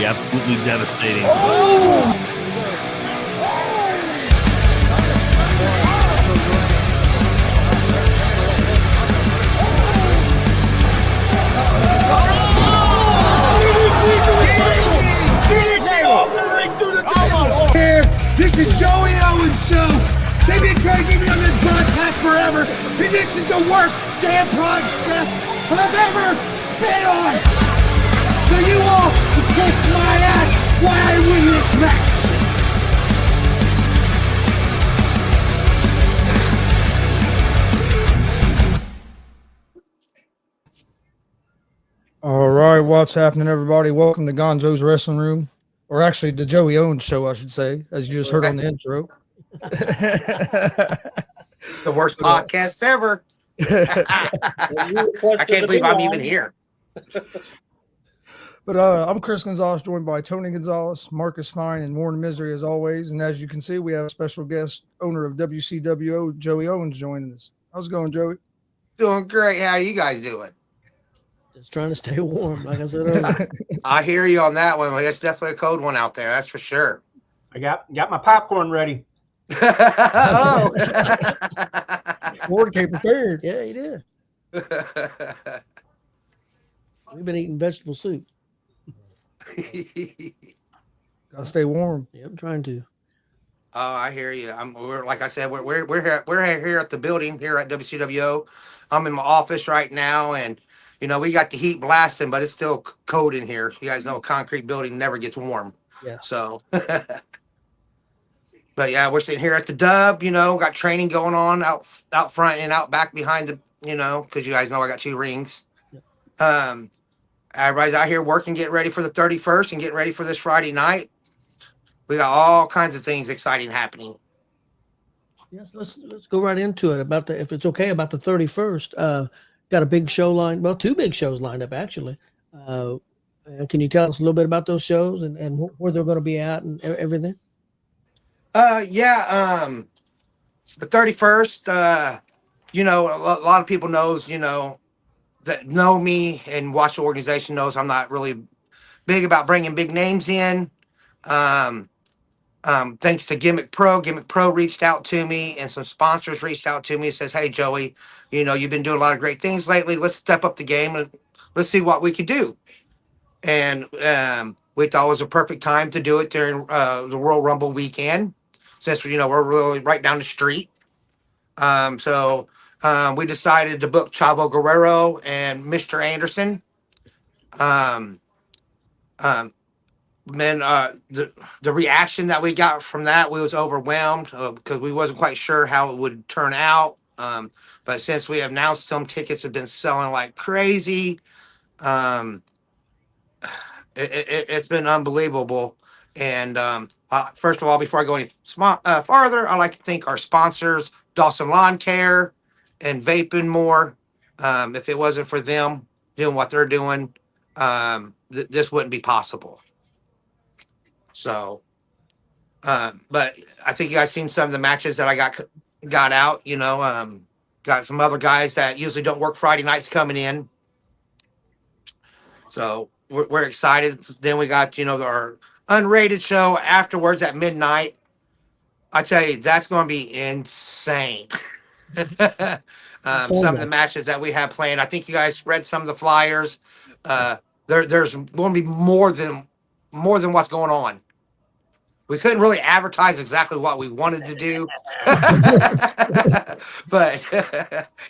be absolutely devastating. Oh! This is Joey Owens' show. They've been trying to get me on this broadcast forever, and this is the worst damn broadcast I've ever been on. So you all can kiss my ass while I win this match. All right, what's happening, everybody? Welcome to Gonzo'S Wrestling Room, or actually the Joey Owens show, I should say, as you just heard on the intro. The worst podcast ever. I can't believe I'm even here. But I'm Chris Gonzo'S, joined by Tony Gonzo'S, Marcus Fine, and Warren Misery, as always. And as you can see, we have a special guest, owner of WCWO, Joey Owens, joining us. How's it going, Joey? Doing great. How are you guys doing? Just trying to stay warm, like I said earlier. I hear you on that one. It's definitely a cold one out there. That's for sure. I got my popcorn ready. Oh. Warren came prepared. Yeah, he did. We've been eating vegetable soup. Gotta stay warm. Yeah, I'm trying to. Oh, I hear you. We're like I said, we're here at the building here at WCWO. I'm in my office right now, and you know we got the heat blasting, but it's still cold in here. You guys know a concrete building never gets warm. Yeah. So, but yeah, we're sitting here at the Dub. You know, got training going on out front and out back behind the. You know, because you guys know I got 2 rings. Yeah. Everybody's out here working, getting ready for the 31st and getting ready for this Friday night. We got all kinds of things exciting happening. Yes, let's go right into it. If it's okay, about the 31st. Got a big show lined. Well, 2 big shows lined up actually. Can you tell us a little bit about those shows and where they're going to be at and everything? Yeah. The 31st. You know, a lot of people knows. You know, that know me and watch the organization knows I'm not really big about bringing big names in. Thanks to Gimmick Pro reached out to me and some sponsors reached out to me and says, hey, Joey, you know, you've been doing a lot of great things lately. Let's step up the game and let's see what we could do. And we thought it was a perfect time to do it during the Royal Rumble weekend, since, you know, we're really right down the street. So we decided to book Chavo Guerrero and Mr. Anderson. Man, the reaction that we got from that, we was overwhelmed because we wasn't quite sure how it would turn out. But since we have now, some tickets have been selling like crazy. It's been unbelievable. And first of all, before I go any farther, I'd like to thank our sponsors, Dawson Lawn Care and Vaping More. If it wasn't for them doing what they're doing, this wouldn't be possible. So, but I think you guys seen some of the matches that I got out, you know, got some other guys that usually don't work Friday nights coming in. So we're excited. Then we got, you know, our unrated show afterwards at midnight. I tell you, that's going to be insane. Some of the matches that we have planned. I think you guys read some of the flyers. There's going to be more than what's going on. We couldn't really advertise exactly what we wanted to do, but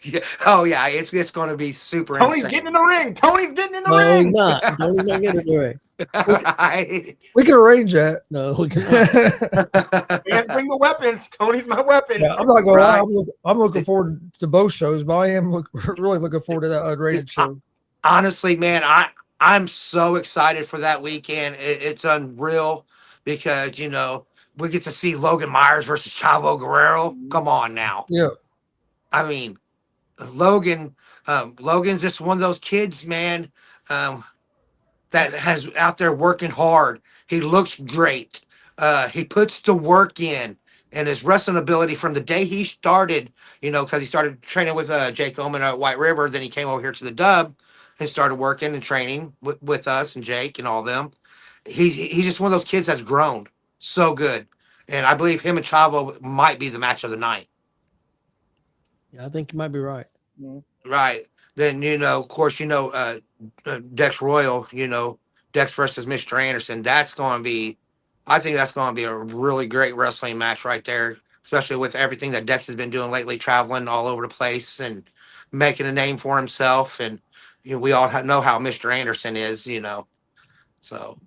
yeah. Oh yeah, it's going to be super. Tony's insane. getting in the ring. Tony's getting in the No, ring. he's not. Tony's not getting in the ring. We can arrange that. No, we cannot. Fans bring the weapons. Tony's my weapon. Yeah, I'm not going to lie. I'm looking forward to both shows, but I am really looking forward to that unrated show. Honestly, man, I'm so excited for that weekend. It's unreal because, you know, we get to see Logan Myers versus Chavo Guerrero. Come on now. Yeah. I mean, Logan's just one of those kids, man, that has out there working hard. He looks great. He puts the work in, and his wrestling ability from the day he started, you know, because he started training with Jake Oman at White River. Then he came over here to the Dub and started working and training with us and Jake and all them. he's just one of those kids that's grown so good, and I believe him and Chavo might be the match of the night. Yeah, I think you might be right. Right. Then, of course, Dex Royal, Dex versus Mr. Anderson. I think that's going to be a really great wrestling match right there, especially with everything that Dex has been doing lately, traveling all over the place and making a name for himself. And, we all know how Mr. Anderson is, so.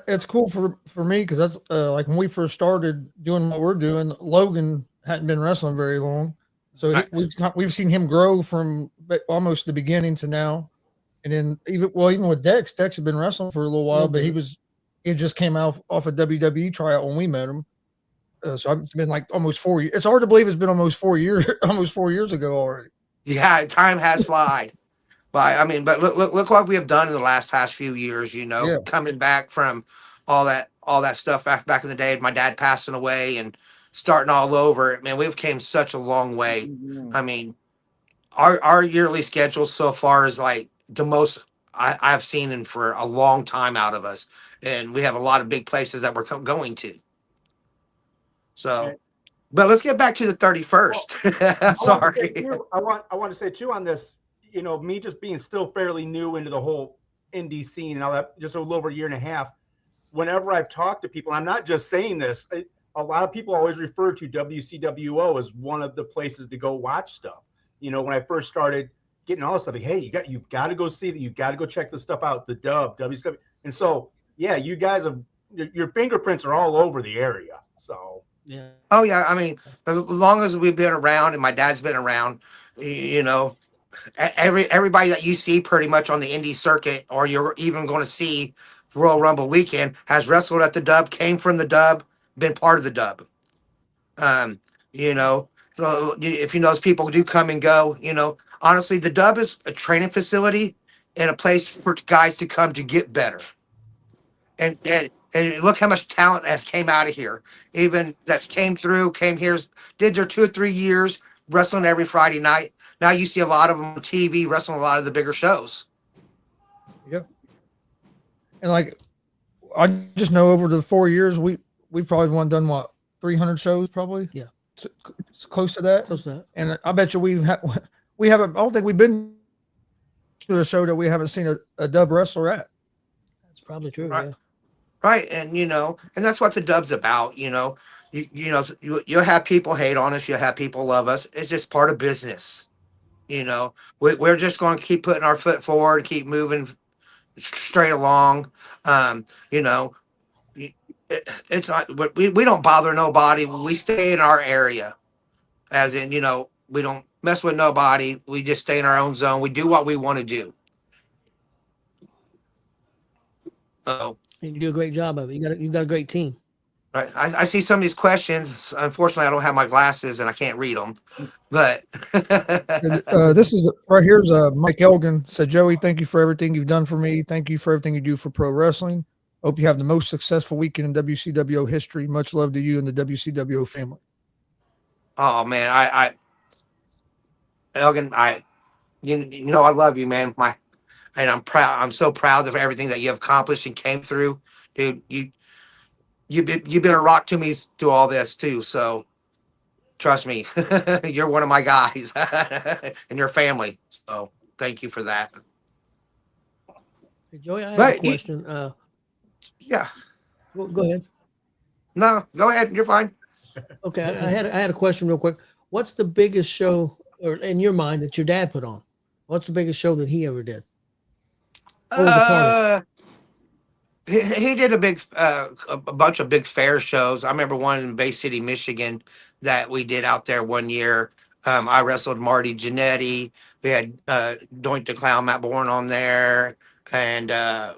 It's cool for me because that's like when we first started doing what we're doing. Logan hadn't been wrestling very long, so we've seen him grow from almost the beginning to now. And then even with Dex had been wrestling for a little while, but he just came off a WWE tryout when we met him. So it's been like almost 4 years. It's hard to believe it's been almost 4 years, almost 4 years ago already. Yeah, time has flied. But look what we have done in the past few years, coming back from all that stuff back in the day, my dad passing away and starting all over. Man, we've came such a long way. I mean, our yearly schedule so far is like the most I've seen in for a long time out of us. And we have a lot of big places that we're going to. So, but let's get back to the 31st. Sorry. I want to say too on this, me just being still fairly new into the whole indie scene and all that, just a little over a year and a half. Whenever I've talked to people, I'm not just saying this. A lot of people always refer to WCWO as one of the places to go watch stuff. When I first started getting all this stuff, like, hey, you've got to go see that. You've got to go check this stuff out. The Dub, WCW, and so yeah, you guys your fingerprints are all over the area. So yeah. Oh yeah, I mean, as long as we've been around and my dad's been around, everybody that you see pretty much on the indie circuit, or you're even going to see Royal Rumble weekend, has wrestled at the Dub, came from the Dub, been part of the Dub. So if those people do come and go, honestly, the Dub is a training facility and a place for guys to come to get better. And look how much talent has came out of here. Even that came here, did their 2 or 3 years wrestling every Friday night. Now you see a lot of them on TV wrestling a lot of the bigger shows. Yep. And like, I just know over the 4 years, we've probably done what, 300 shows probably? Yeah. It's close to that. Close to that. And I bet you we haven't, I don't think we've been to a show that we haven't seen a Dub wrestler at. That's probably true. Right. Yeah. Right. And, and that's what the Dub's about, you'll have people hate on us. You'll have people love us. It's just part of business. We're just going to keep putting our foot forward, keep moving straight along. It's not, we don't bother nobody. We stay in our area, as in, we don't mess with nobody. We just stay in our own zone. We do what we want to do. So, and you do a great job of it. You got a great team. Right. I see some of these questions. Unfortunately, I don't have my glasses and I can't read them. But this is right here's Mike Elgin said, Joey, thank you for everything you've done for me. Thank you for everything you do for pro wrestling. Hope you have the most successful weekend in WCWO history. Much love to you and the WCWO family. Oh man, Elgin, I love you, man. And I'm proud. I'm so proud of everything that you have accomplished and came through, dude. You've been a rock to me through all this too. So trust me, you're one of my guys and your family. So thank you for that. Hey, Joey, I have a question. Yeah. Go ahead. No, go ahead. You're fine. Okay, I had a question real quick. What's the biggest show, or in your mind, that your dad put on? What's the biggest show that he ever did? He did a bunch of big fair shows. I remember one in Bay City, Michigan, that we did out there one year. I wrestled Marty Jannetty. We had Doink the Clown, Matt Bourne on there, and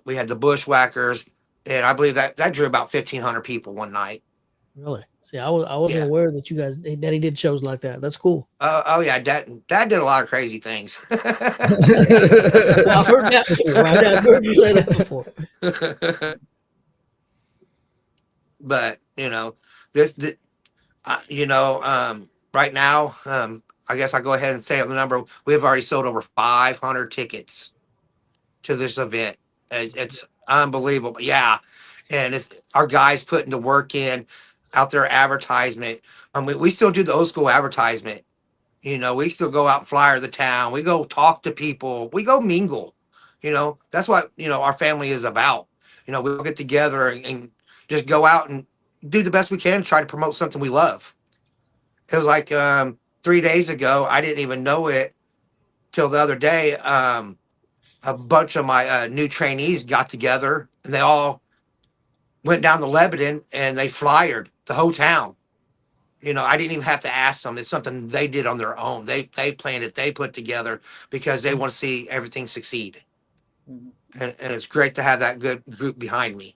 we had the Bushwhackers, and I believe that drew about 1,500 people one night. Really? See, I wasn't aware that Daddy did shows like that. That's cool. Oh yeah, Dad did a lot of crazy things. I've heard that before. I've heard you say that before. But right now, I guess I go ahead and say the number. We've already sold over 500 tickets to this event. It's unbelievable. Yeah, and it's our guys putting the work in out there advertisement. We still do the old school advertisement. We still go out and flyer the town. We go talk to people. We go mingle. That's what our family is about. We'll get together and just go out and do the best we can to try to promote something we love. It was like 3 days ago. I didn't even know it till the other day. A bunch of my new trainees got together and they all went down to Lebanon and they flyered the whole town. I didn't even have to ask them. It's something they did on their own. They planned it. They put together because they want to see everything succeed. Mhm. And it's great to have that good group behind me.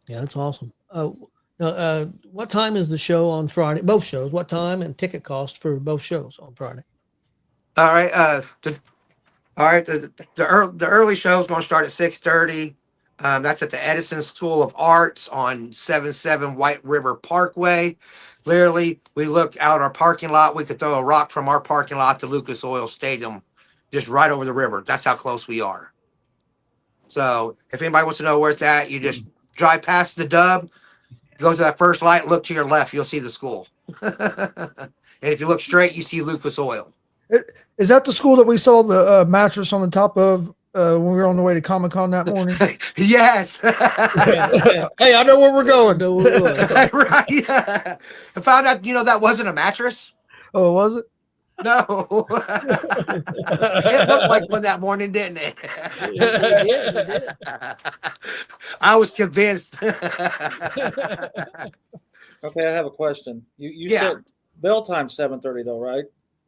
Yeah, that's awesome. What time is the show on Friday? Both shows. What time and ticket cost for both shows on Friday? All right. The early show is going to start at 6:30. That's at the Edison School of Arts on 77 White River Parkway. Literally, we look out our parking lot. We could throw a rock from our parking lot to Lucas Oil Stadium, just right over the river. That's how close we are. So if anybody wants to know where it's at, you just drive past the Dub, go to that first light, look to your left, you'll see the school. And if you look straight, you see Lucas Oil. Is that the school that we saw the mattress on the top of when we were on the way to Comic-Con that morning? Yes. Hey, I know where we're going. Right. I found out, that wasn't a mattress. Oh, was it? No. It looked like one that morning, didn't it? It did. I was convinced. Okay, I have a question. You Yeah. said bell time 7:30 though, right?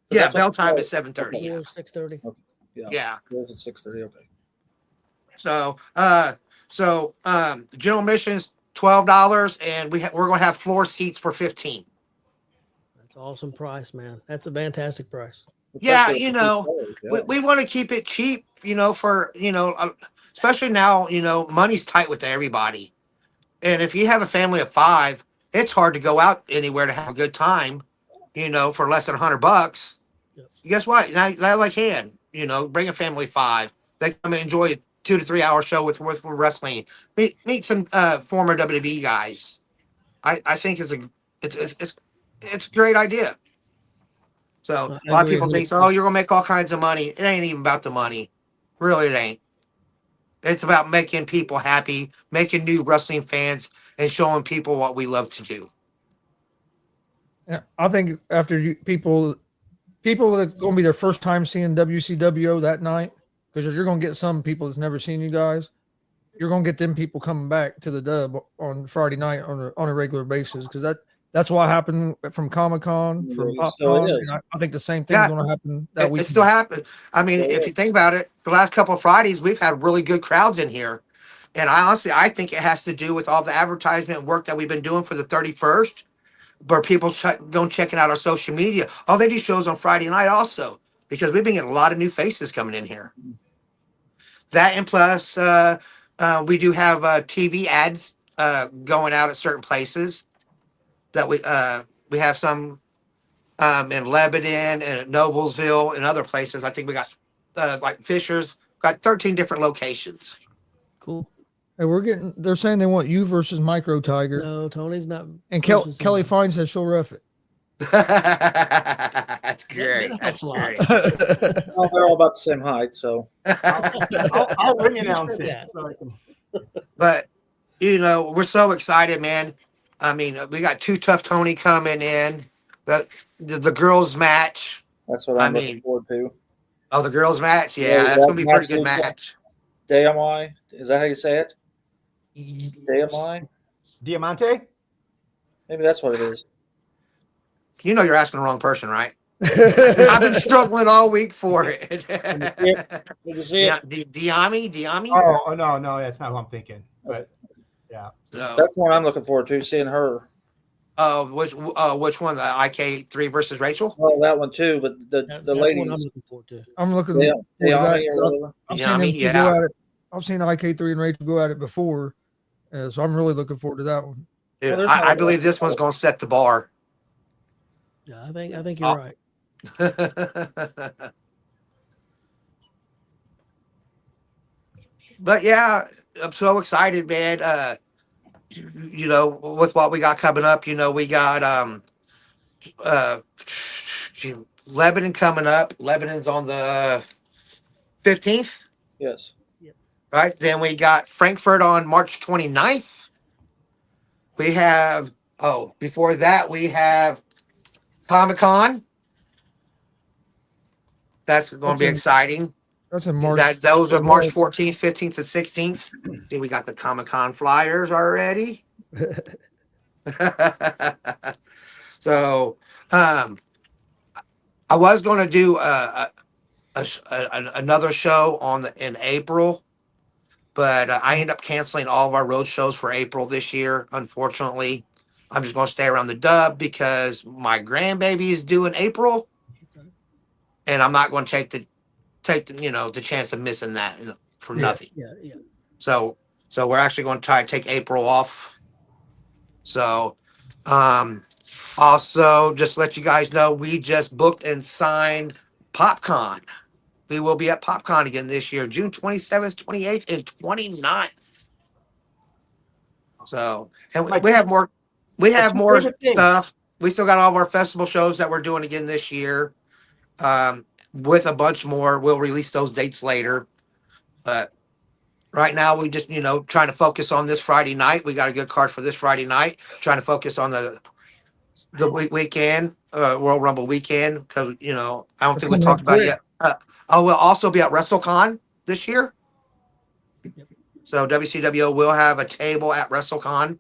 Yeah, bell time is 7:30. It was 6:30. Yeah. It was at 6:30. Okay. So, general admission's $12, and we're going to have floor seats for $15. That's an awesome price, man. That's a fantastic price. Yeah, Especially if it's $2. Yeah. we want to keep it cheap, for, especially now, money's tight with everybody. And if you have a family of 5, it's hard to go out anywhere to have a good time, for less than $100. Yes. Guess what? Now they can, bring a family of 5. They come and enjoy a 2 to 3 hour show with wrestling. Meet some former WWE guys. I think it's a great idea. So a lot of people think, oh, you're gonna make all kinds of money. It ain't even about the money. Really, it ain't. It's about making people happy, making new wrestling fans, and showing people what we love to do. Yeah, I think after people that's going to be their first time seeing WCWO that night, because you're going to get some people that's never seen you guys. You're going to get them people coming back to the Dub on Friday night on a regular basis, because that's what happened from Comic-Con, from PopCon. And I think the same thing's going to happen that week. It still happens. I mean, if you think about it, the last couple of Fridays we've had really good crowds in here, and I think it has to do with all the advertisement work that we've been doing for the 31st. Where people go checking out our social media. Oh, they do shows on Friday night also, because we've been getting a lot of new faces coming in here. That, and plus we do have TV ads going out at certain places that we have some in Lebanon and at Noblesville and other places. I think we got like Fisher's got 13 different locations. Cool. Hey, they're saying they want you versus Micro Tiger. No, Tony's not. And Kelly Fine says she'll ref it. That's great. That's great. Well, they're all about the same height, so I'll ring announce it. Yeah. So I can... But we're so excited, man. I mean, we got Too Tough Tony coming in. The girls match. that's what I'm looking forward to. Oh, the girls match. Yeah, Yeah, that's that gonna be a pretty good match match. DMI, is that how you say it? DMI? Diamante? Maybe that's what it is. You're asking the wrong person, right? I've been struggling all week for it. Did you see it? Diami? Oh, no, that's not what I'm thinking. But yeah. So, That's what I'm looking forward to, seeing her. which one? The IK3 versus Rachel? Well, that one too, but the That's ladies. what I'm looking forward to. I'm looking Diami forward to that, or 'cause whatever. I've seen them Diami, two yeah. go at it. I've seen IK3 and Rachel go at it before, so I'm really looking forward to that one. Dude, Well, there's I no- believe this one's gonna set the bar. Yeah, I think you're right. But yeah, I'm so excited, man. With what we got coming up, we got uh Lebanon coming up. Lebanon's on the 15th, Yes. right? Then we got Frankfurt on March 29th. We have before that we have Comic-Con. That's going to be exciting. That's in March. Those are March 14th, 15th, and 16th. See, we got the Comic-Con flyers already. So, I was going to do another show in April, but I ended up canceling all of our road shows for April this year. Unfortunately, I'm just going to stay around the dub because my grandbaby is due in April, and I'm not going to take the the chance of missing that for nothing. Yeah. So we're actually going to try to take April off. So, also just to let you guys know, we just booked and signed PopCon. We will be at PopCon again this year, June 27th, 28th, and 29th. So, and we have more. We have more stuff. We still got all of our festival shows that we're doing again this year. With a bunch more. We'll release those dates later. But right now, we just, trying to focus on this Friday night. We got a good card for this Friday night. Trying to focus on the weekend, Royal Rumble weekend, because, I don't think we talked about it yet. I will also be at WrestleCon this year. So WCWO will have a table at WrestleCon.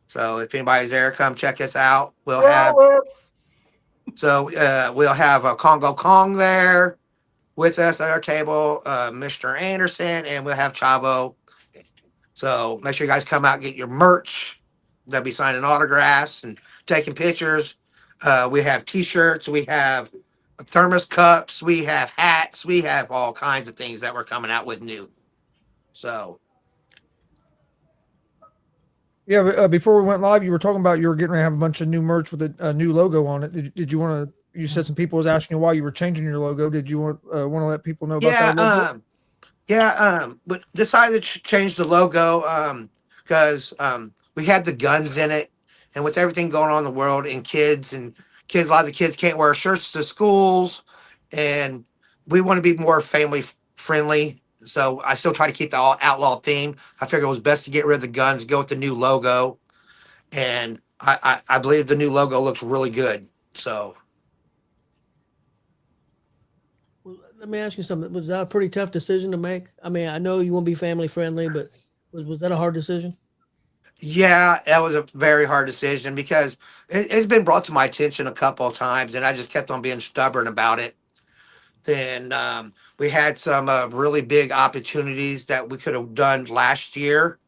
So if anybody's there, come check us out. We'll have a Congo Kong there with us at our table, Mr. Anderson, and we'll have Chavo. So make sure you guys come out and get your merch. They'll be signing autographs and taking pictures. We have T-shirts. We have thermos cups. We have hats. We have all kinds of things that we're coming out with new. So. Yeah, but, before we went live, you were talking about you were getting ready to have a bunch of new merch with a new logo on it. Did you want to? You said some people was asking you why you were changing your logo. Did you want to let people know about that? But decided to change the logo because we had the guns in it, and with everything going on in the world and kids, a lot of the kids can't wear shirts to schools, and we want to be more family friendly. So I still try to keep the outlaw theme. I figured it was best to get rid of the guns, go with the new logo, and I believe the new logo looks really good. So. Well, let me ask you something. Was that a pretty tough decision to make? I mean, I know you want to be family friendly, but was that a hard decision? Yeah, that was a very hard decision because it's been brought to my attention a couple of times, and I just kept on being stubborn about it. Then we had some really big opportunities that we could have done last year,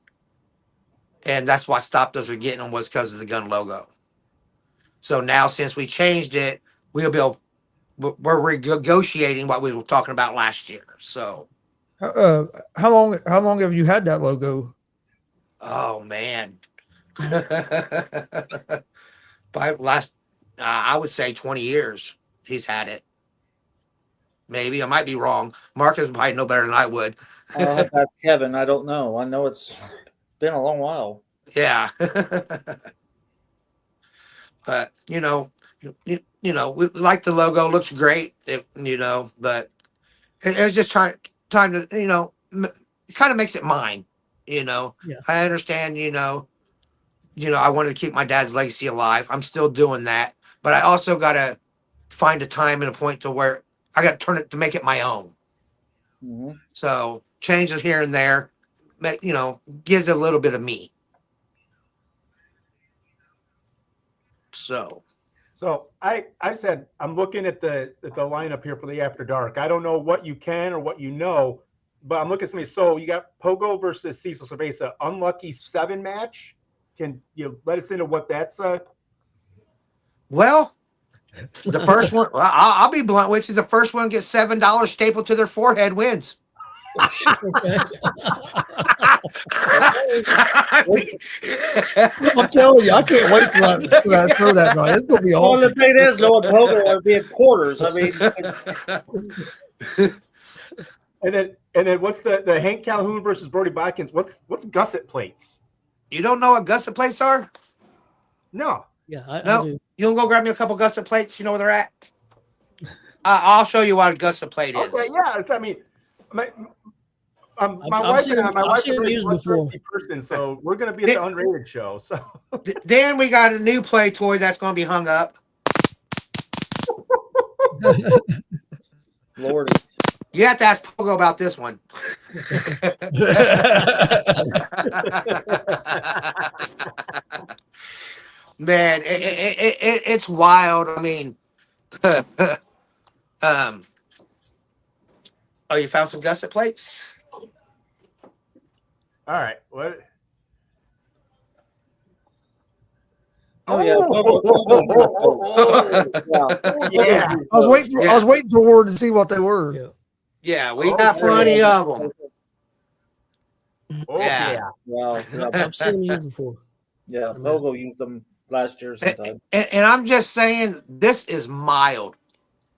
and that's what stopped us from getting them was because of the gun logo. So now, since we changed it, we're renegotiating what we were talking about last year. So, how long have you had that logo? Oh man, by last, I would say 20 years. He's had it. Maybe I might be wrong. Marcus might know better than I would. That's Kevin. I don't know. I know it's been a long while. Yeah, but we like the logo. Looks great. But it was just time to it kind of makes it mine. Yeah. I understand. I wanted to keep my dad's legacy alive. I'm still doing that, but I also got to find a time and a point to where I got to turn it to make it my own. Mm-hmm. So changes here and there, gives a little bit of me. So I said I'm looking at the lineup here for the After Dark. I don't know what you can or what but I'm looking at somebody. So you got Pogo versus Cecil Cerveza, unlucky 7 match. Can you let us into what that's? Well, the first one, I'll be blunt with you. The first one gets $7 stapled to their forehead wins. I'm telling you, I can't wait for that show that night. It's gonna be awesome. Well, the thing is, knowing Pogo would be in quarters. I mean, and then And then what's the Hank Calhoun versus Brody Bodkins? What's gusset plates? You don't know what gusset plates are? No. Yeah, I No. do. You want to go grab me a couple gusset plates? You know where they're at? I'll show you what a gusset plate is. Okay, yeah. I mean, my I've wife seen and I, them- my I've wife's a seen them very used before. bloodthirsty person, so we're gonna be at the unrated show. So Then we got a new play toy that's going to be hung up. Lordy. You have to ask Pogo about this one. Man, it's wild. I mean, oh, you found some gusset plates? all right, what? Oh yeah. Yeah. I was waiting for word to see what they were. Yeah. Yeah, we got plenty of them. Oh Yeah. yeah. Wow. Yeah. I've seen them used before. Yeah. Pogo used them last year sometime. And I'm just saying, this is mild.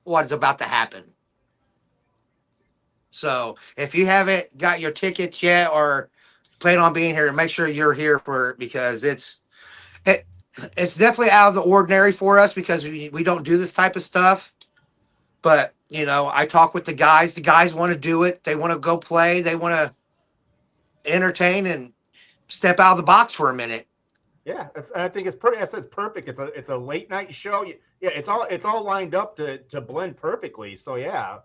What is about to happen? So if you haven't got your tickets yet or plan on being here, make sure you're here for it because it's definitely out of the ordinary for us because we don't do this type of stuff. But you know, I talk with the guys. The guys want to do it. They want to go play. They want to entertain and step out of the box for a minute. Yeah, I think it's pretty. It's perfect. It's a late night show. Yeah, it's all lined up to blend perfectly. So yeah,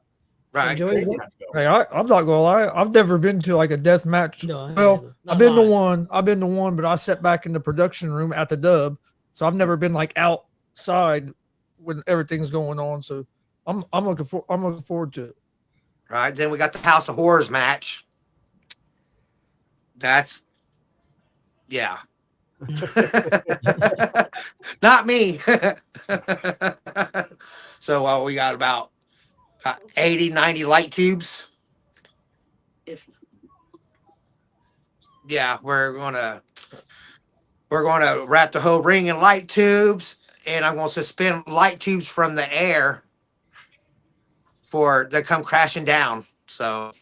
Right. Joey, Hey, I'm not gonna lie. I've never been to like a death match. No, I haven't well, either. Not I've been to live. one. I've been to one, but I sat back in the production room at the Dub, so I've never been like outside when everything's going on. So I'm looking forward to it. Right. Then we got the House of Horrors match. That's yeah. Not me. So we got about 80, 90 light tubes. Yeah, we're gonna wrap the whole ring in light tubes, and I'm gonna suspend light tubes from the air for they come crashing down. So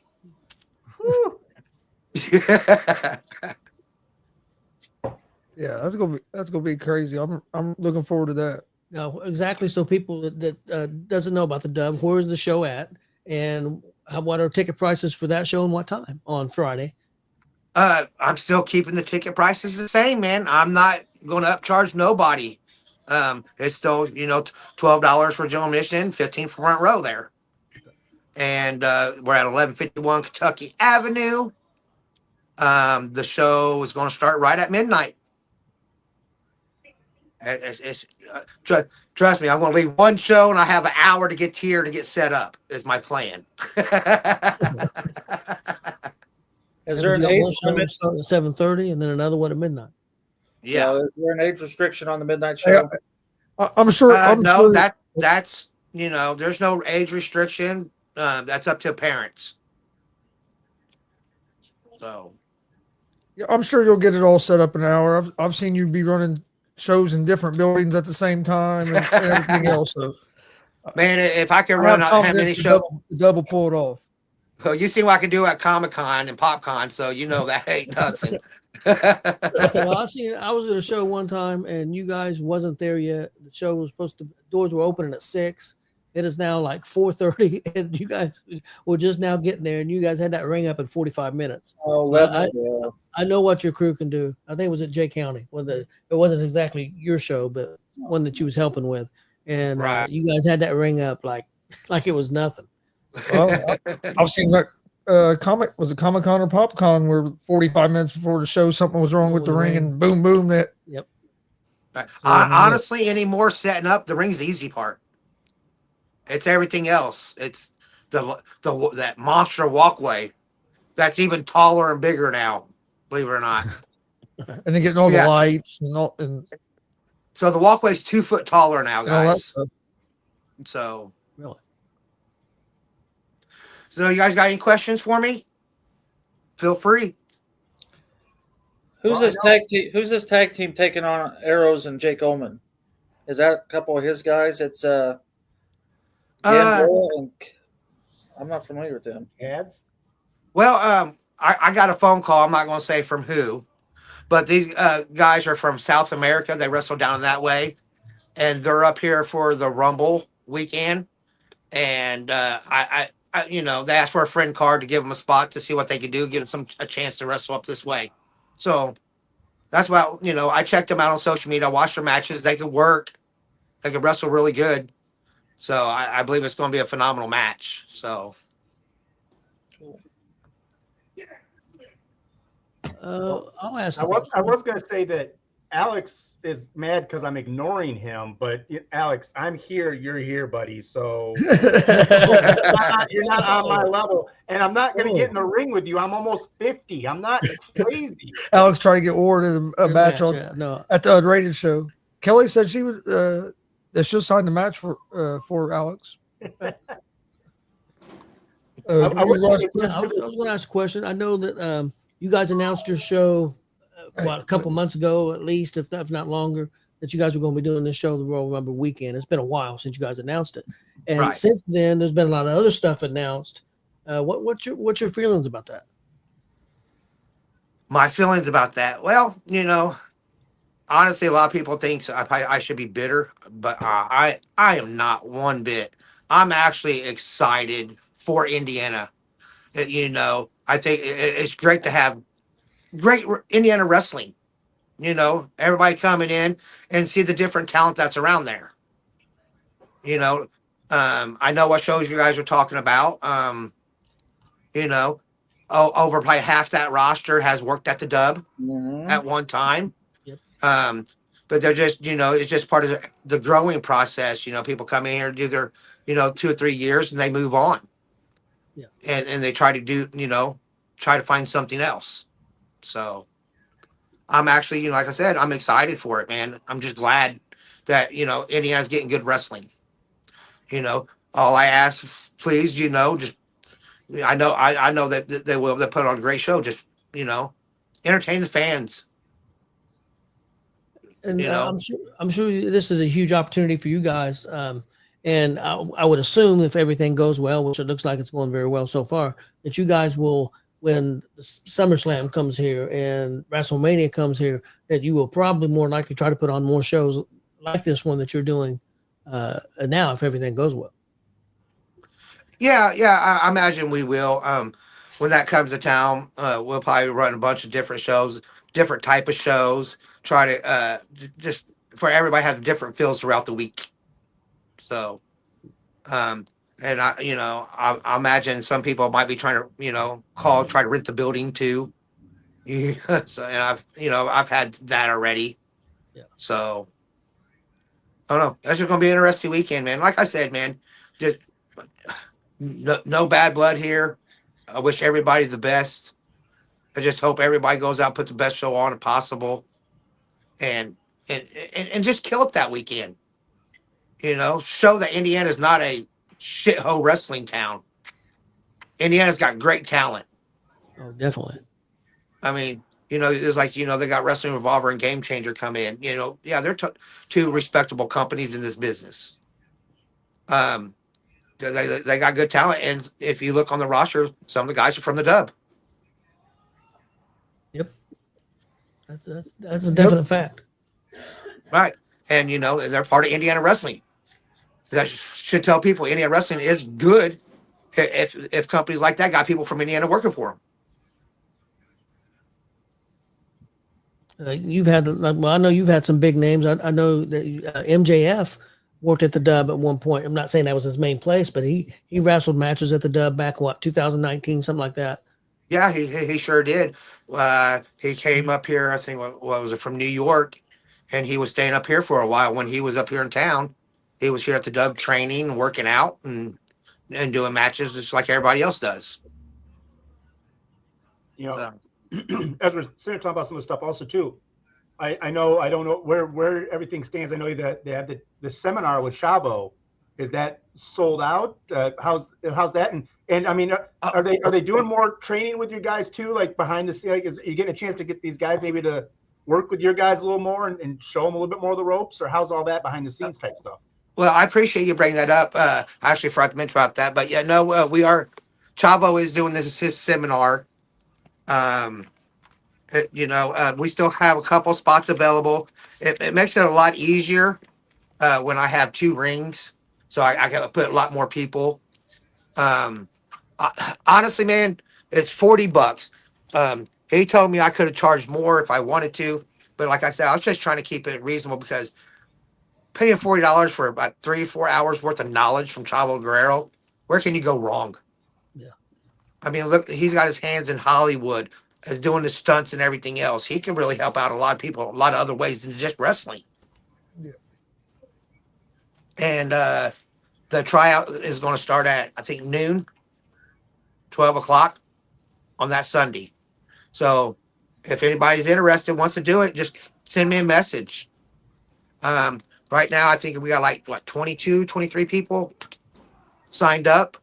Yeah, that's gonna be crazy. I'm looking forward to that. Now, exactly. So people that doesn't know about the Dub, where's the show at, and what are ticket prices for that show, and what time on Friday? I'm still keeping the ticket prices the same, man. I'm not going to upcharge nobody. It's still, $12 for general admission, 15 for front row there. And we're at 1151 Kentucky Avenue. The show is going to start right at midnight. Trust me, I'm going to leave one show and I have an hour to get here to get set up is my plan. Is there an You got age one show limit? starting at 7:30 and then another one at midnight? Yeah. Is there an age restriction on the midnight show? I'm sure. I'm No, sure. that's there's no age restriction. That's up to parents. So Yeah, I'm sure you'll get it all set up in an hour. I've seen you be running shows in different buildings at the same time and everything else. So, man, if I could I run have how many confidence to shows, double pull it off. well, you see what I can do at Comic-Con and PopCon, so that ain't nothing. Well, I was at a show one time and you guys wasn't there yet. The show was doors were opening at 6. It is now like 4:30 and you guys were just now getting there and you guys had that ring up in 45 minutes. Oh, So I know what your crew can do. I think it was at Jay County. It wasn't exactly your show, but one that you was helping with. And Right. you guys had that ring up like it was nothing. Well, I've seen that Comic-Con or PopCon where 45 minutes before the show something was wrong with the ring and boom, that. Yep. Honestly, anymore setting up the ring's the easy part. It's everything else. It's that monster walkway that's even taller and bigger now. Believe it or not. And then getting all the lights and all and So the walkway's 2 foot taller now, all that guys. stuff. So Really. So you guys got any questions for me? Feel free. Who's this tag team taking on Arrows and Jake Oman? Is that a couple of his guys? It's Gamboa and I'm not familiar with them. Ads. Well, I got a phone call. I'm not going to say from who, but these guys are from South America. They wrestle down that way, and they're up here for the Rumble weekend. And they asked for a friend card to give them a spot to see what they could do, give them a chance to wrestle up this way. So that's why I checked them out on social media. I watched their matches. They could work. They could wrestle really good. So I believe it's going to be a phenomenal match. So I'll ask. I was going to say that Alex is mad because I'm ignoring him, but Alex, I'm here. You're here, buddy. So you're not on my level, and I'm not going to get in the ring with you. I'm almost 50. I'm not crazy. Alex trying to get Ward in a match on at the unrated show. Kelly said she would that she'll sign the match for Alex. I was going to ask a question. I know that you guys announced your show a couple months ago, at least, if not longer, that you guys were going to be doing this show, the Royal Rumble weekend. It's been a while since you guys announced it, and since then, there's been a lot of other stuff announced. What's your feelings about that? My feelings about that, well, honestly, a lot of people think I should be bitter, but I am not one bit. I'm actually excited for Indiana. I think it's great to have great Indiana wrestling. Everybody coming in and see the different talent that's around there. I know what shows you guys are talking about. Over probably half that roster has worked at the Dub at one time. Yep. But they're just, it's just part of the growing process. People come in here, do their, 2 or 3 years, and they move on. Yeah. And they try to try to find something else. So I'm actually, like I said, I'm excited for it, man. I'm just glad that, Indiana's getting good wrestling. All I ask, please, just, I know that they put on a great show. Just, entertain the fans. And I'm sure this is a huge opportunity for you guys. And I would assume if everything goes well, which it looks like it's going very well so far, that you guys will, when SummerSlam comes here and WrestleMania comes here, that you will probably more likely try to put on more shows like this one that you're doing now, if everything goes well. Yeah, I imagine we will. When that comes to town, we'll probably run a bunch of different shows, different type of shows. Try to just for everybody have different feels throughout the week. So, and I imagine some people might be trying to, try to rent the building too. So, and I've had that already. Yeah. So, I don't know. That's just gonna be an interesting weekend, man. Like I said, man, just no bad blood here. I wish everybody the best. I just hope everybody goes out, put the best show on possible, and just kill it that weekend. Show that Indiana's not a shithole wrestling town. Indiana's got great talent. Oh, definitely. I mean, it's like, they got Wrestling Revolver and Game Changer come in. Yeah, they're two respectable companies in this business. They got good talent, and if you look on the roster, some of the guys are from the Dub. Yep, that's a definite fact. Right, and and they're part of Indiana wrestling. That should tell people Indiana wrestling is good. If companies like that got people from Indiana working for them. You've had, I know you've had some big names. I know that MJF worked at the Dub at one point. I'm not saying that was his main place, but he wrestled matches at the Dub back 2019, something like that. Yeah, he sure did. He came up here, I think, what was it, from New York, and he was staying up here for a while. When he was up here in town, he was here at the Dub training and working out and doing matches just like everybody else does. As we're sitting talking about some of the stuff also too, I know, I don't know where everything stands. I know that they have the seminar with Chavo. Is that sold out? How's that? And I mean, are they doing more training with you guys too? Like behind the scenes, like, are you getting a chance to get these guys maybe to work with your guys a little more and show them a little bit more of the ropes, or how's all that behind the scenes type stuff? Well, I appreciate you bringing that up. I actually forgot to mention about that, but yeah, no, we are Chavo is doing his seminar. We still have a couple spots available. It makes it a lot easier when I have 2 rings, so I got to put a lot more people. Um, Honestly, man, it's $40. He told me I could have charged more if I wanted to, but like I said, I was just trying to keep it reasonable because paying $40 for about 3 or 4 hours worth of knowledge from Chavo Guerrero, where can you go wrong? Yeah. I mean, look, he's got his hands in Hollywood, is doing the stunts and everything else. He can really help out a lot of people a lot of other ways than just wrestling. Yeah. And the tryout is going to start at, I think, noon, 12 o'clock on that Sunday. So if anybody's interested, wants to do it, just send me a message. Right now, I think we got like, 22, 23 people signed up.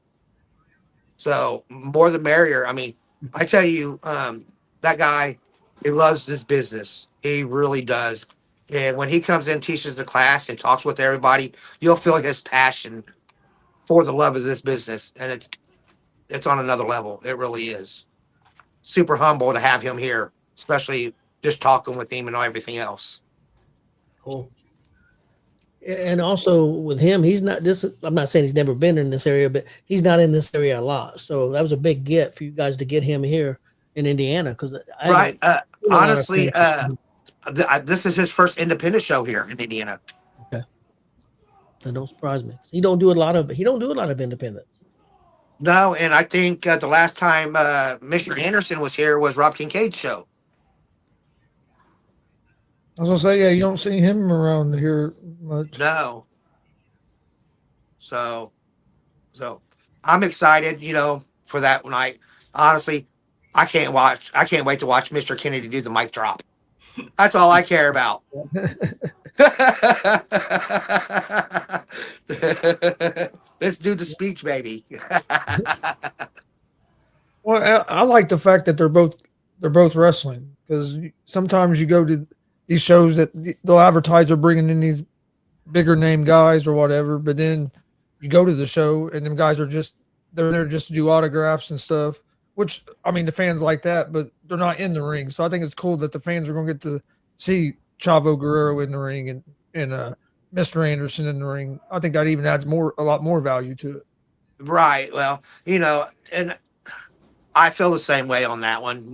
So more the merrier. I mean, I tell you, that guy, he loves this business. He really does. And when he comes in, teaches the class, and talks with everybody, you'll feel his passion for the love of this business. And it's on another level. It really is. Super humble to have him here, especially just talking with him and everything else. Cool. And also with him, he's not this. I'm not saying he's never been in this area, but he's not in this area a lot. So that was a big get for you guys to get him here in Indiana. Because Right. Honestly, this is his first independent show here in Indiana. Okay. That don't surprise me. He don't do a lot of independents. No, and I think the last time Mr. Anderson was here was Rob Kincaid's show. I was gonna say, yeah, you don't see him around here much. No. So I'm excited, for that night. Honestly, I can't wait to watch Mr. Kennedy do the mic drop. That's all I care about. Let's do the speech, baby. Well, I like the fact that they're both wrestling, because sometimes you go to these shows that they'll advertise they're bringing in these bigger name guys or whatever, but then you go to the show and them guys are they're there just to do autographs and stuff, which, I mean, the fans like that, but they're not in the ring. So I think it's cool that the fans are going to get to see Chavo Guerrero in the ring and Mr. Anderson in the ring. I think that even adds a lot more value to it. Right. Well, and I feel the same way on that one.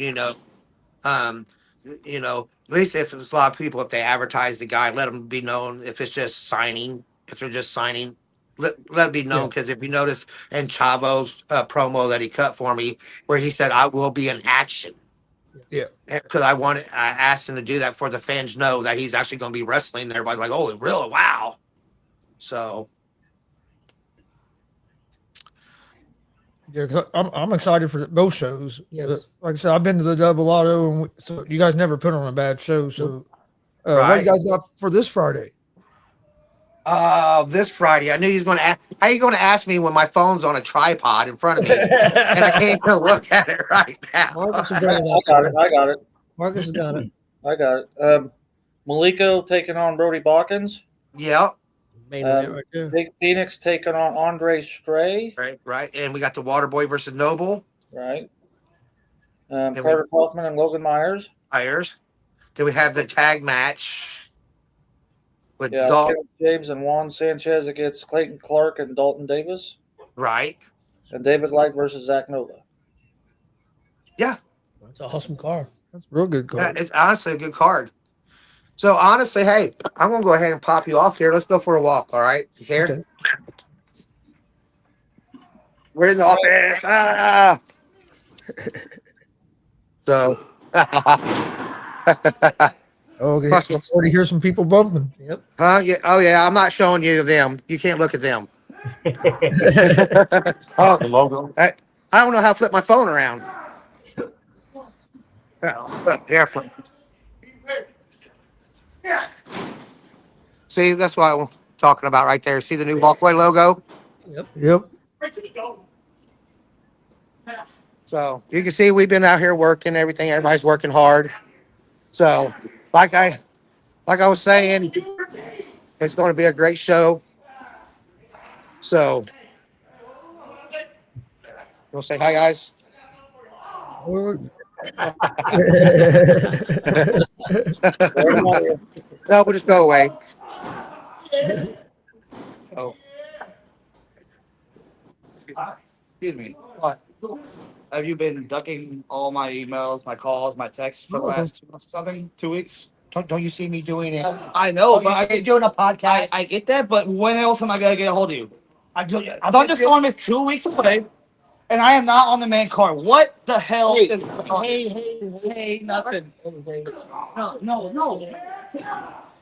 At least if it's a lot of people, if they advertise the guy, let them be known. If it's just signing, let it be known. Because if you notice in Chavo's promo that he cut for me, where he said, "I will be in action." Yeah. Because I asked him to do that for the fans know that he's actually going to be wrestling. And everybody's like, "Oh, really? Wow!" So. Yeah, because I'm excited for both shows. Yes. Like I said, I've been to the Double Auto, and so you guys never put on a bad show. So, Right. What you guys got for this Friday? This Friday, I knew he was going to ask. How are you going to ask me when my phone's on a tripod in front of me and I can't even look at it right now? Marcus will I bring it up. got it. I got it. Marcus has got it. I got it. Maliko taking on Brody Balkins. Yep. Main event right there. Big Phoenix taking on Andre Stray. Right. And we got the Waterboy versus Noble. Right. Carter Kaufman and Logan Myers. Then we have the tag match with Yeah, Dalton. Kevin James and Juan Sanchez against Clayton Clark and Dalton Davis. Right. And David Light versus Zach Nova. Yeah. That's an awesome card. That's a real good card. It's honestly a good card. So honestly, hey, I'm going to go ahead and pop you off here. Let's go for a walk. All right. You here? Okay. We're in the office. Ah! So. Okay. Already hear some people bumping. Yep. Yeah. Oh, yeah. I'm not showing you them. You can't look at them. Oh, the logo. I don't know how to flip my phone around. Yeah. See, that's what I'm talking about right there. See the new walkway logo? Yep. So you can see we've been out here working everything. Everybody's working hard. So like I was saying, it's going to be a great show. So want to say hi, guys? No, we'll just go away. Oh. Excuse me. What? Have you been ducking all my emails, my calls, my texts for the last 2 months or something? 2 weeks? Don't you see me doing it? I know, but I You're doing a podcast. I get that, but when else am I gonna get a hold of you? Thunderstorm is 2 weeks away, and I am not on the main card. What the hell is hey, nothing. No.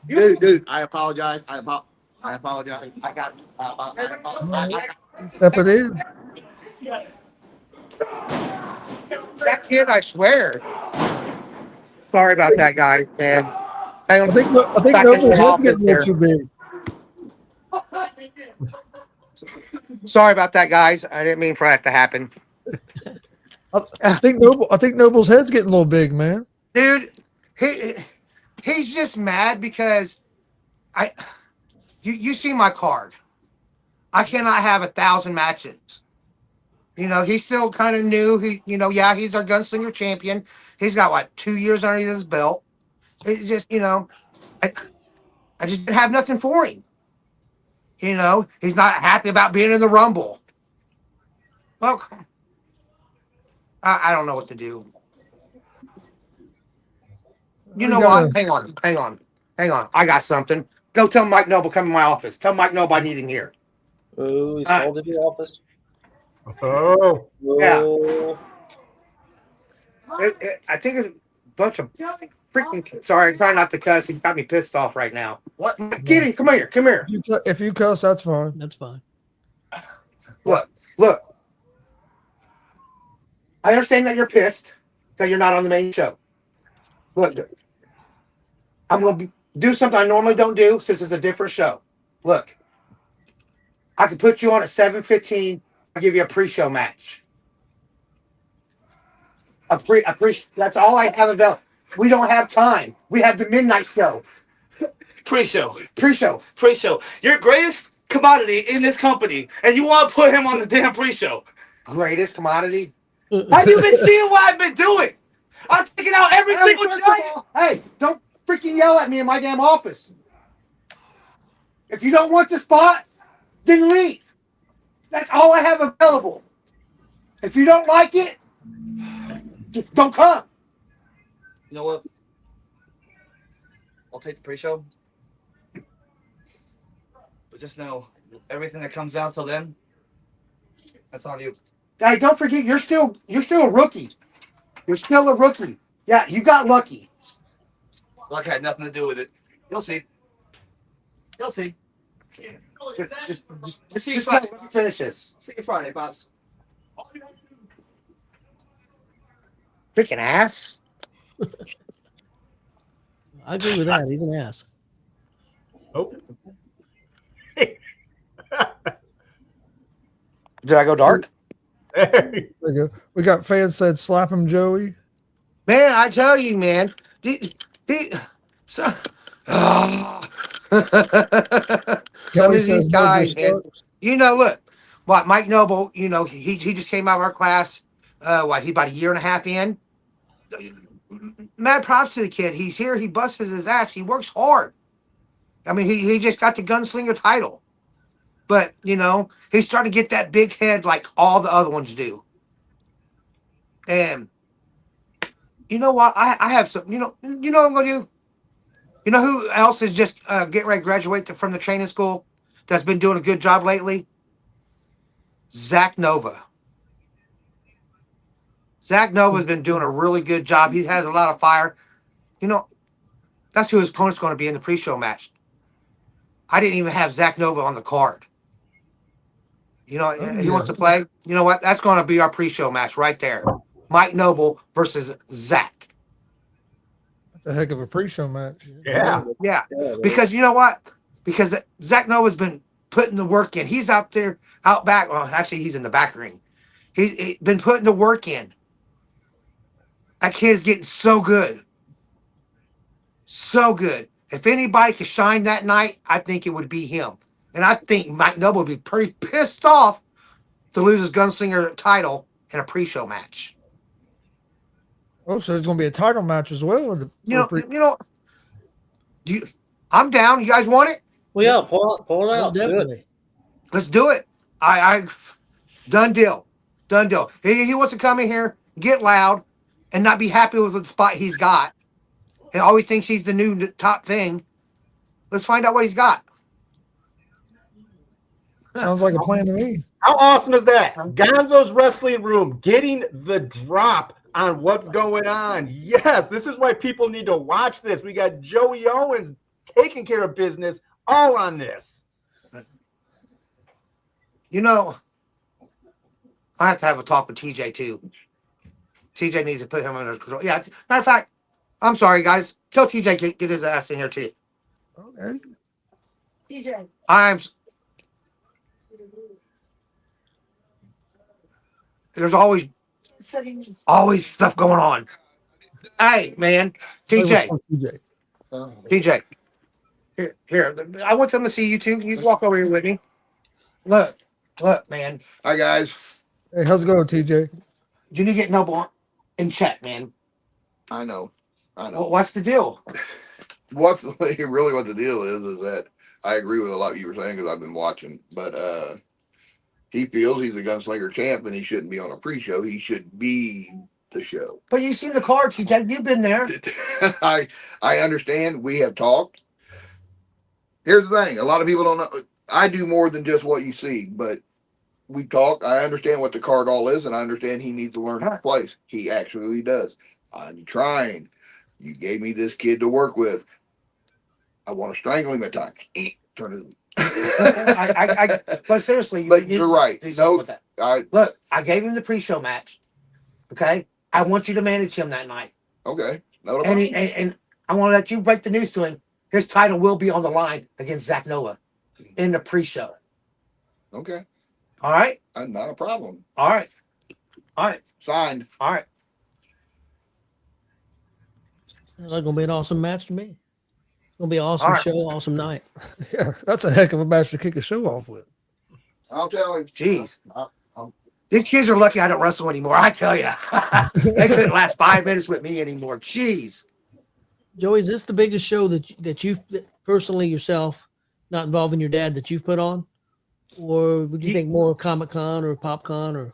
Dude. I apologize. I apologize. I got Step it in. That kid, I swear. Sorry about that, guys, man. I think Back Noble's in the head's getting a office little too big. Sorry about that, guys. I didn't mean for that to happen. I think Noble's head's getting a little big, man. Dude, he's just mad because you see my card. I cannot have 1,000 matches. You know, he's still kind of new. He's our gunslinger champion. He's got 2 years underneath his belt. It's just, I just didn't have nothing for him. He's not happy about being in the Rumble. Well, I don't know what to do. You know what? Hang on. I got something. Go tell Mike Noble come in my office. Tell Mike Noble I need him here. Oh, he's called to the office. Oh, Yeah. Oh. I think it's a bunch of freaking. Sorry, trying not to cuss. He's got me pissed off right now. what? Get him. Come here. If you cuss, that's fine. That's fine. Look. I understand that you're pissed that you're not on the main show. Look, I'm going to do something I normally don't do since it's a different show. Look, I can put you on at 7:15. I'll give you a pre-show match. That's all I have available. We don't have time. We have the midnight show. Pre-show. Pre-show. Your greatest commodity in this company, and you want to put him on the damn pre-show. Greatest commodity. Have you been seeing what I've been doing? I'm taking out every single First of giant. all, hey, don't freaking yell at me in my damn office. If you don't want the spot, then leave. That's all I have available. If you don't like it, just don't come. You know what? I'll take the pre-show. But just know, everything that comes out till then, that's on you. Hey, don't forget, you're still a rookie. You're still a rookie. Yeah, you got lucky. Luck had nothing to do with it. You'll see. Just See you Friday. let me finish this. See you Friday, Pops. Freaking ass. I agree with that. He's an ass. oh. Did I go dark? There you go. We got fans said, "Slap him, Joey." Man, I tell you, man. Some Kelly of says, these "No guys, good man, starts." look, Mike Noble, he just came out of our class. He about a year and a half in. Mad props to the kid. He's here. He busts his ass. He works hard. I mean, he just got the gunslinger title. But, he's starting to get that big head like all the other ones do. And you know what? I have some, what I'm going to do? You know who else is just getting ready to graduate from the training school that's been doing a good job lately? Zach Nova. Zach Nova's been doing a really good job. He has a lot of fire. That's who his opponent's going to be in the pre-show match. I didn't even have Zach Nova on the card. He wants to play. You know what? That's going to be our pre-show match right there. Mike Noble versus Zach. That's a heck of a pre-show match. Yeah. Yeah. Because you know what? Because Zach Nova's been putting the work in. He's out there, out back. Well, actually, he's in the back ring. He's been putting the work in. That kid's getting so good. So good. If anybody could shine that night, I think it would be him. And I think Mike Noble would be pretty pissed off to lose his gunslinger title in a pre-show match. Oh, so it's going to be a title match as well. I'm down. You guys want it? Well, yeah, pull it Most out. Do it. definitely. Let's do it. I done deal. Done deal. He wants to come in here, get loud, and not be happy with the spot he's got. And always thinks he's the new top thing. Let's find out what he's got. Sounds like a plan to me. How awesome is that? Gonzo's Wrestling Room getting the drop on what's going on. Yes, this is why people need to watch this. We got Joey Owens taking care of business all on this. You know, I have to have a talk with TJ too. TJ needs to put him under control. Yeah, matter of fact, I'm sorry, guys. Tell TJ get his ass in here too. Okay. There's always stuff going on. Hey, man, TJ, TJ, here. I want them to see you too. You walk over here with me. Look, man. Hi guys. Hey, how's it going, TJ? You need to get Noble in check, man. I know. What's the deal? What the deal is that I agree with a lot of you were saying because I've been watching, but he feels he's a gunslinger champ and he shouldn't be on a pre-show. He should be the show. But you've seen the card, TJ. You've been there. I understand. We have talked. Here's the thing: a lot of people don't know. I do more than just what you see, but we talk. I understand what the card all is, and I understand he needs to learn how to play. He actually does. I'm trying. You gave me this kid to work with. I want to strangle him at times. Turn it. But seriously, but you're right. No, with that. Look, I gave him the pre-show match. Okay, I want you to manage him that night. Okay, and I want to let you break the news to him. His title will be on the line against Zach Noah in the pre-show. Okay. All right. Not a problem. All right. Signed. All right. Sounds like gonna be an awesome match to me. It's gonna be an awesome show, awesome night. Yeah, that's a heck of a match to kick a show off with. I'll tell you. Jeez. These kids are lucky I don't wrestle anymore. I tell you. They couldn't last 5 minutes with me anymore. Jeez. Joey, is this the biggest show that you've personally yourself, not involving your dad, that you've put on? Or would you think more Comic-Con or PopCon or?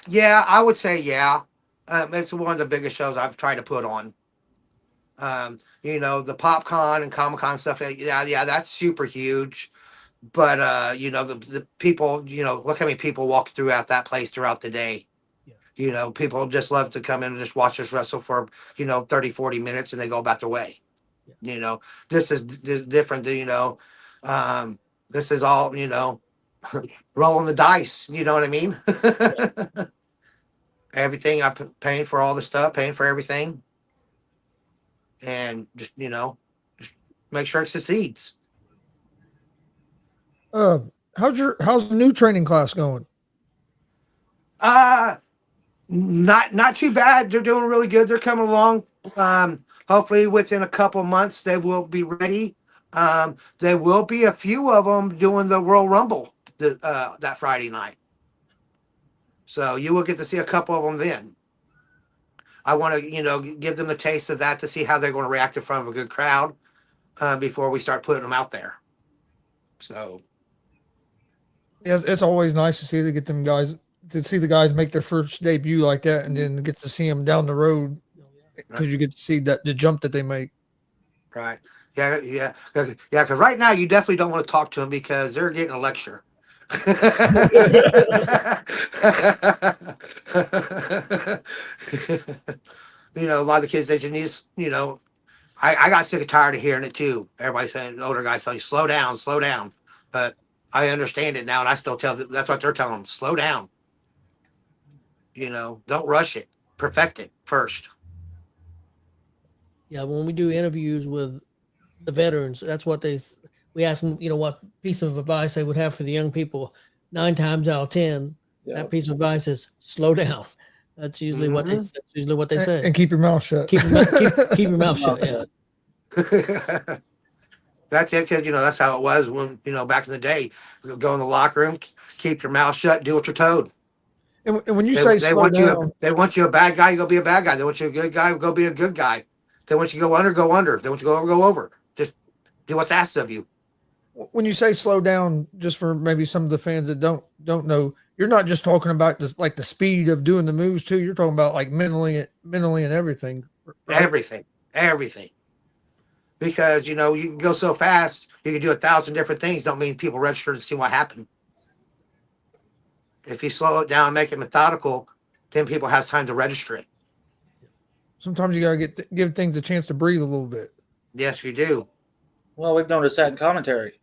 Yeah, I would say yeah. It's one of the biggest shows I've tried to put on. The PopCon and Comic-Con stuff. Yeah, that's super huge. But the people, look how many people walk throughout that place throughout the day. Yeah. People just love to come in and just watch us wrestle for 30, 40 minutes and they go about their way. Yeah. This is different than this is all rolling the dice. You know what I mean? Everything I'm paying for, all the stuff, paying for everything, and just make sure it succeeds. How's the new training class going? Not too bad. They're doing really good. They're coming along. Hopefully within a couple months they will be ready. There will be a few of them doing the Royal Rumble that Friday night. So you will get to see a couple of them then. I want to, give them the taste of that to see how they're going to react in front of a good crowd before we start putting them out there. So, yeah, it's always nice to see the guys make their first debut like that, and then get to see them down the road because you get to see the jump that they make. Right. Yeah. Because right now you definitely don't want to talk to them because they're getting a lecture. A lot of the kids, they just need, I got sick and tired of hearing it too. Everybody saying, older guys saying, slow down. But I understand it now, and I still tell them, that's what they're telling them, slow down. Don't rush it. Perfect it first. Yeah, when we do interviews with the veterans, that's what we ask them, what piece of advice they would have for the young people. 9 times out of 10, that piece of advice is slow down. That's usually what they say. And keep your mouth shut. Keep your mouth shut. Yeah. That's it, because that's how it was when back in the day. We would go in the locker room, keep your mouth shut and do what you're told. And when you They, say they slow want down, you. They want you a bad guy. You go be a bad guy. They want you a good guy. Go be a good guy. They want you to go under. Go under. They want you to go over. Go over. Just do what's asked of you. when you say slow down, just for maybe some of the fans that don't know, you're not just talking about this like the speed of doing the moves too. You're talking about like mentally and everything. Right? Everything. Because you know you can go so fast. You can do 1,000 different things. Don't mean people register to see what happened. If you slow it down, and make it methodical, then people have time to register it. Sometimes you gotta give things a chance to breathe a little bit. Yes, you do. Well, we've noticed that in commentary.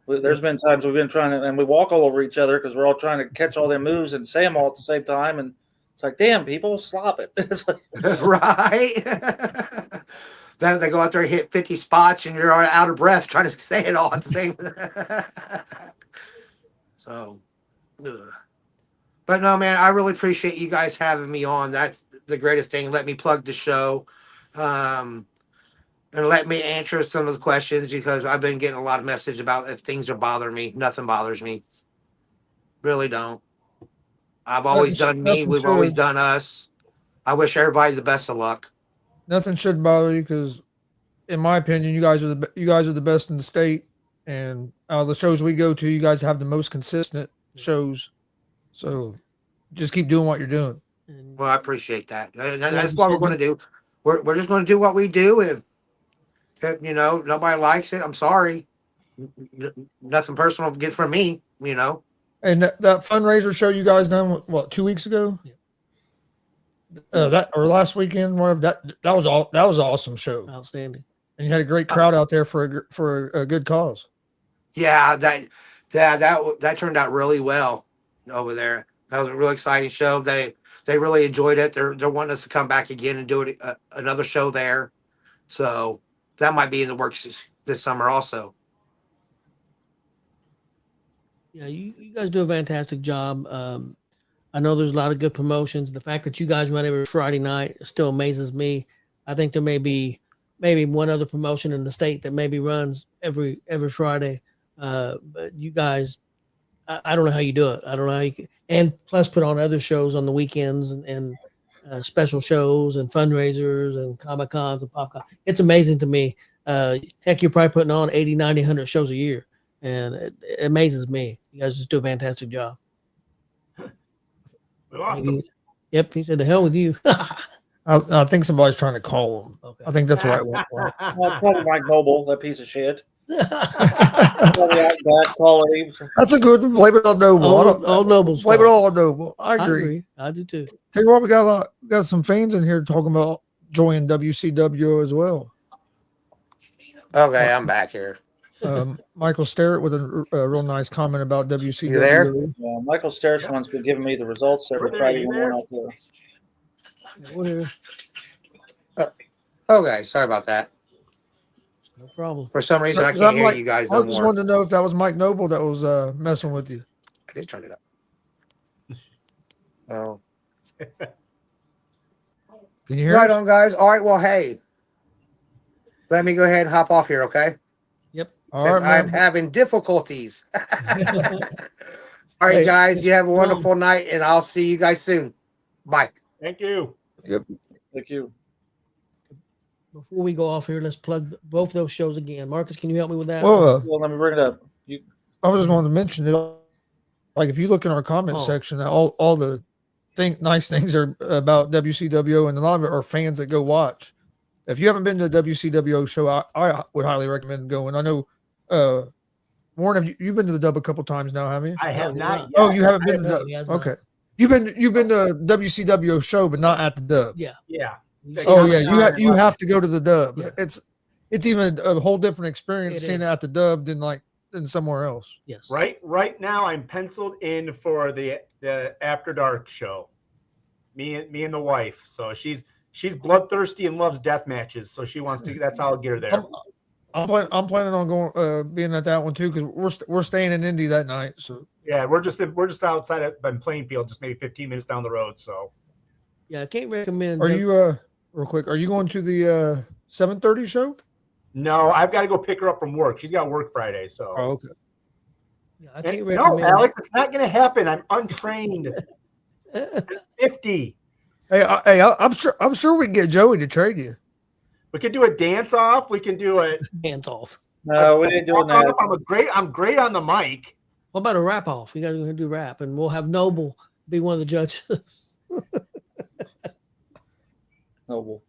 There's been times we've been trying to, and we walk all over each other because we're all trying to catch all their moves and say them all at the same time. And it's like, damn, people, stop it. It's like, Right. Then they go out there and hit 50 spots, and you're out of breath trying to say it all at the same. So, ugh. But no, man, I really appreciate you guys having me on. That's the greatest thing. Let me plug the show, and let me answer some of the questions because I've been getting a lot of message about if things are bothering me. Nothing bothers me. Really don't. I've always done me. We've always done us. I wish everybody the best of luck. Nothing should bother you because, in my opinion, you guys are the best in the state, and the shows we go to, you guys have the most consistent shows. So, just keep doing what you're doing. Well, I appreciate that. And that's what we're going to do. We're just going to do what we do. If you know nobody likes it, I'm sorry. Nothing personal get from me. You know. And that fundraiser show you guys done what 2 weeks ago? Yeah. That or last weekend, whatever. That was an awesome show. Outstanding. And you had a great crowd out there for a good cause. Yeah, that turned out really well over there. That was a really exciting show. They really enjoyed it. They're wanting us to come back again and do it another show there. So that might be in the works this summer also. Yeah, you guys do a fantastic job. I know there's a lot of good promotions. The fact that you guys run every Friday night still amazes me. I think there may be one other promotion in the state that maybe runs every Friday. But you guys, I don't know how you do it. I don't know how you can, and plus put on other shows on the weekends and special shows and fundraisers and Comic Cons and Pop Con. It's amazing to me. Heck, you're probably putting on 80, 90, 100 shows a year. And it amazes me. You guys just do a fantastic job. Awesome. Yep, he said, "The hell with you." I think somebody's trying to call him. Okay. I think that's why it went wrong. well, it's probably Mike Noble, that piece of shit. That's Probably out bad quality. a good one. Blame it on Noble. All Nobles. Blame it all on Noble. I I agree. agree. I do too. Tell you what, we got some fans in here talking about joining WCWO as well. Okay, I'm back here. Michael Starrett with a real nice comment about WCWO. You there? Yeah, Michael Starrett's the one's been giving me the results every Friday when we're out there. We're here. Okay, sorry about that. No problem. For some reason, I Because can't I'm hear like- you guys I no just more. wanted to know if that was Mike Noble that was messing with you. I did turn it up. Oh. Can you hear Right us? on, guys. All right, well, hey. Let me go ahead and hop off here, okay? Yep. All Since right, I'm man. having difficulties. All right, Hey. guys, you have a wonderful night, and I'll see you guys soon. Bye. Thank you. Thank you. Before we go off here, let's plug both those shows again. Marcus, can you help me with that? Well, Well, let me bring it up. I was just wanting to mention that, like, if you look in our comment Oh. section, all the nice things are about WCWO, and a lot of it are fans that go watch. If you haven't been to a WCWO show, I would highly recommend going. I know, Warren, you've been to the Dub a couple times now, haven't you? I have No, not. not. Yet. Oh, you haven't been to No, the Dub. he has not. Okay, you've been to WCWO show, but not at the Dub. Yeah. Yeah. Oh Yeah, yeah, I'm you fine. have to go to the Dub. Yeah. It's even a whole different experience It seeing it is. at the Dub than somewhere else. Yes. Right now, I'm penciled in for the After Dark show. Me and the wife. So she's bloodthirsty and loves death matches. So she wants to. That's how I'll get her there. I'm planning on going being at that one too because we're staying in Indy that night. So Yeah, we're just outside at Plainfield, just maybe 15 minutes down the road. So Yeah, I can't recommend. are you real quick? Are you going to the 7:30 show? no, I've got to go pick her up from work. She's got work Friday. So Oh, okay. Yeah, I can't No, recommend. Alex, it's not going to happen. I'm untrained. I'm 50. I'm sure we can get Joey to trade you. We can do a dance off. We can do a Hands off. No, we ain't doing walk that. off. I'm great on the mic. What about a rap off? You guys are going to do rap, and we'll have Noble be one of the judges. Noble.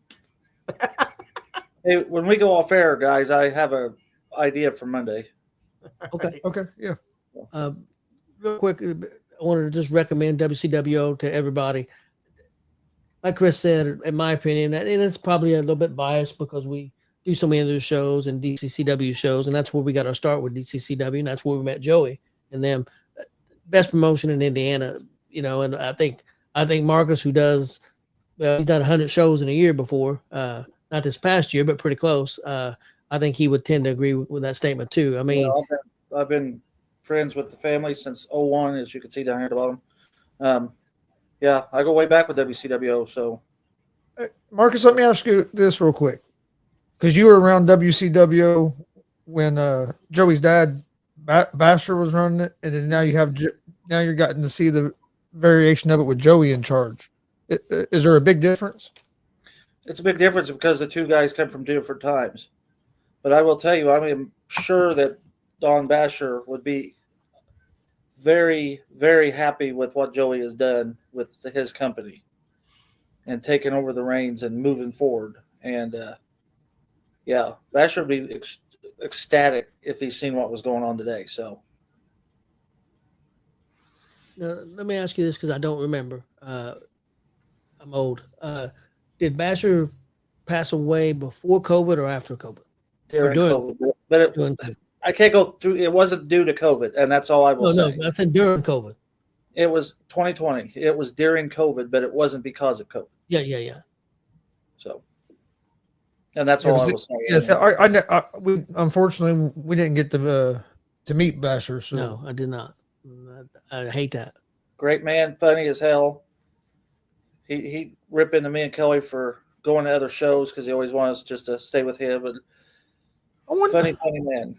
Hey, when we go off air, guys, I have a idea for Monday. Okay. Okay, yeah. Real quick, I wanted to just recommend WCWO to everybody. Like Chris said, in my opinion, and it's probably a little bit biased because we do so many of those shows and DCCW shows, and that's where we got our start with DCCW, and that's where we met Joey and them. Best promotion in Indiana, and I think Marcus, who does, he's done 100 shows in a year before, not this past year, but pretty close. I think he would tend to agree with that statement too. I mean, I've been friends with the family since 01, as you can see down here at the bottom. Yeah, I go way back with WCWO. So, Marcus, let me ask you this real quick, because you were around WCWO when Joey's dad Basher was running it, and then now you're gotten to see the variation of it with Joey in charge. Is there a big difference? it's a big difference because the two guys come from different times. But I will tell you, I am sure that Don Basher would be very, very happy with what Joey has done with his company and taking over the reins and moving forward. And, yeah, Basher would be ecstatic if he's seen what was going on today. So, let me ask you this because I don't remember. I'm old. Did Basher pass away before COVID or after COVID? during COVID. But I can't go through. It wasn't due to COVID, and that's all I will say. No, I said during COVID. It was 2020. It was during COVID, but it wasn't because of COVID. Yeah. So, and that's all I will say. Yes, we unfortunately we didn't get to meet Basher. So. No, I did not. I hate that. Great man, funny as hell. He ripped into me and Kelly for going to other shows because he always wanted us just to stay with him. But funny man.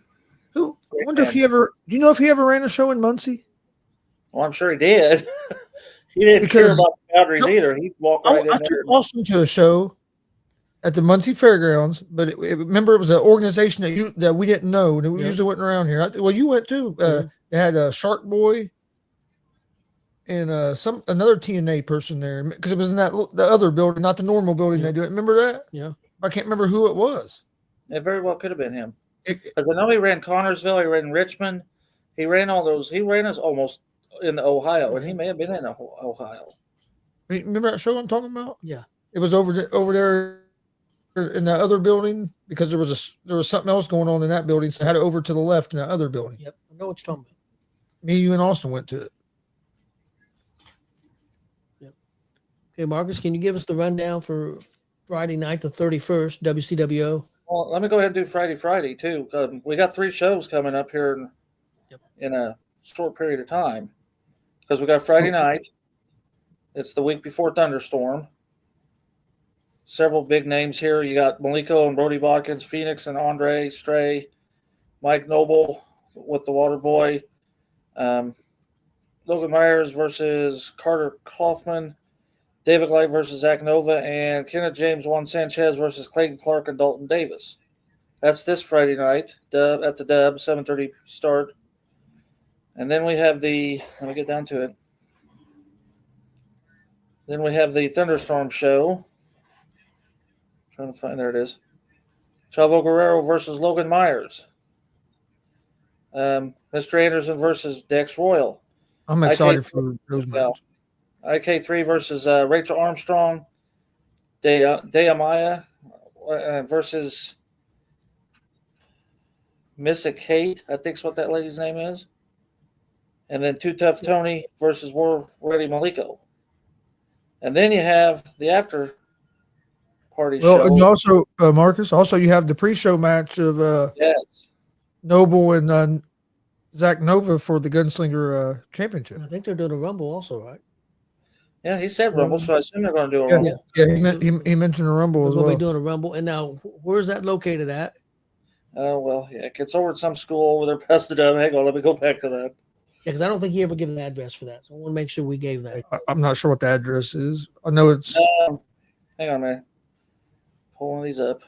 I wonder if he ever. Do you know if he ever ran a show in Muncie? Well, I'm sure he did. He didn't care about the boundaries either. He'd walk right in there. I took Austin to a show at the Muncie Fairgrounds, but remember it was an organization that we didn't know. That we usually wasn't around here. Well, you went too. They had a Shark Boy and another TNA person there because it was in the other building, not the normal building they do it. Remember that? Yeah. I can't remember who it was. It very well could have been him. Because I know he ran Connorsville, he ran Richmond, he ran all those. He ran us almost in Ohio, and he may have been in Ohio. Remember that show I'm talking about? Yeah. It was over there in the other building because there was something else going on in that building, so I had it over to the left in that other building. Yep, I know what you're talking about. Me, you, and Austin went to it. Yep. Okay, Marcus, can you give us the rundown for Friday night, the 31st, WCWO? Well, let me go ahead and do Friday too. We got 3 shows coming up here in a short period of time because we got Friday night. It's the week before Thunderstorm. Several big names here. You got Maliko and Brody Watkins, Phoenix and Andre Stray, Mike Noble with the Water Boy, Logan Myers versus Carter Kaufman, David Light versus Zach Nova, and Kenneth James Juan Sanchez versus Clayton Clark and Dalton Davis. That's this Friday night at the Dub, 7:30 start. And then we have let me get down to it. Then we have the Thunderstorm show. Trying to find, there it is. Chavo Guerrero versus Logan Myers. Mr. Anderson versus Dex Royal. I'm excited for those matches. IK3 versus Rachel Armstrong. Deamaya versus Missa Kate, I think is what that lady's name is. And then Too Tough Tony versus War Ready Maliko. And then you have the after party show. And also, Marcus, you have the pre-show match of Noble and Zach Nova for the Gunslinger Championship. I think they're doing a Rumble also, right? Yeah, he said Rumble, so I assume they're going to do a Rumble. Yeah, he mentioned a Rumble as well. We'll be doing a Rumble. And now, where's that located at? Oh, well, yeah. It's over at some school over there past the dome. Hang on, let me go back to that. Yeah, because I don't think he ever gave an address for that. So I want to make sure we gave that. I'm not sure what the address is. I know it's Hang on, man. Pulling these up.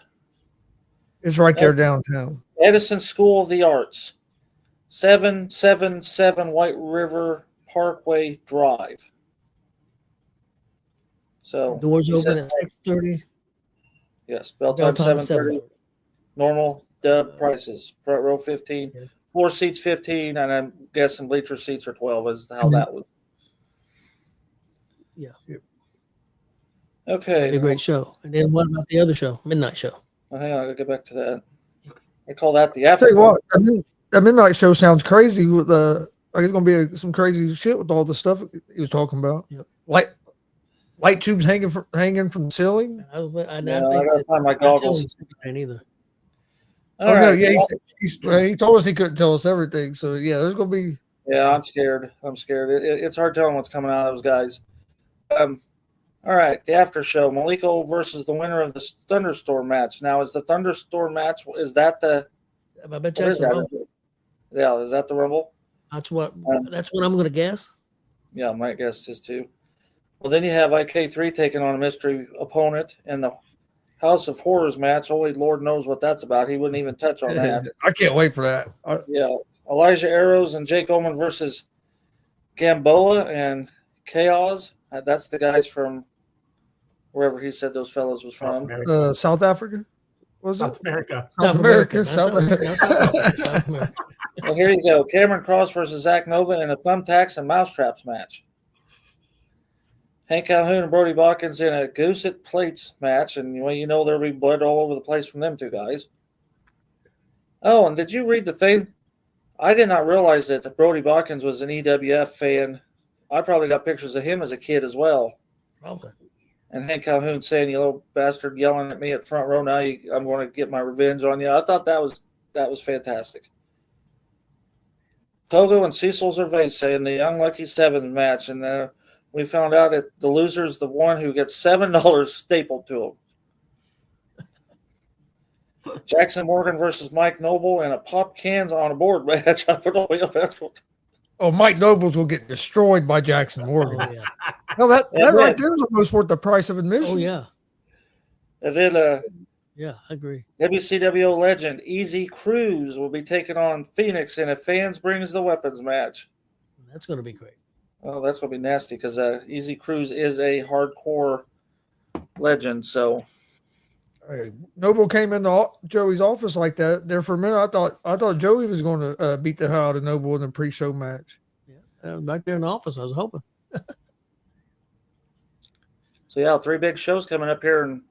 right there downtown. Edison School of the Arts, 777 White River Parkway Drive. So Doors you open said- at 6:30. Yes, bell Bell time time 7:30. 7:30. Normal dub prices. Front row 15, Yeah. floor seats 15, and I'm guessing bleacher seats are 12. Is how Mhm. that was. Yeah. Okay. Be a great show. And then what about the other show? Midnight show. Well, hang on, I gotta get back to that. I call that the I'll after. tell you what, that midnight show sounds crazy with like it's gonna be some crazy shit with all the stuff he was talking about. Yep. Light tubes hanging from the ceiling. I Yeah, I think gotta that find my goggles. either. All Oh, no, right. yeah, he told us he couldn't tell us everything. So yeah, there's gonna be. Yeah, I'm scared. It's hard telling what's coming out of those guys. All right, the after show: Maliko versus the winner of the Thunderstorm match. Now, is the Thunderstorm match? Is that the? I bet What you is that's the that? Rumble. Yeah, is that the Rumble? That's what I'm going to guess. Yeah, my guess is too. Well, then you have IK3 taking on a mystery opponent in the House of Horrors match. Only Lord knows what that's about. He wouldn't even touch on that. I can't wait for that. Yeah, Elijah Arrows and Jake Oman versus Gamboa and Chaos. That's the guys from wherever he said those fellows was from. South Africa, was South it? America. South America. South America. Well, here you go. Cameron Cross versus Zach Nova in a thumbtacks and mousetraps match. Hank Calhoun and Brody Botkins in a goose at plates match, and well, you know there'll be blood all over the place from them two guys. Oh, and did you read the thing? I did not realize that Brody Botkins was an EWF fan. I probably got pictures of him as a kid as well. Probably. And Hank Calhoun saying, "You little bastard," yelling at me at front row. Now I'm going to get my revenge on you. I thought that was fantastic. Togo and Cecil Gervais saying the Young Lucky Seven match, and we found out that the loser is the one who gets $7 stapled to him. Jackson Morgan versus Mike Noble in a pop cans on a board match. Oh, Mike Nobles will get destroyed by Jackson Morgan. Oh, yeah. No, that Yeah, right there is almost worth the price of admission. Oh, yeah. And then Yeah, I agree. WCWO legend Easy Cruz will be taking on Phoenix in a fans brings the weapons match. That's going to be great. Oh, that's going to be nasty because Easy Cruz is a hardcore legend. So Hey, Noble came into Joey's office like that. There for a minute, I thought Joey was going to beat the hell out of Noble in the pre-show match. Yeah, back there in the office, I was hoping. So yeah, 3 big shows coming up here in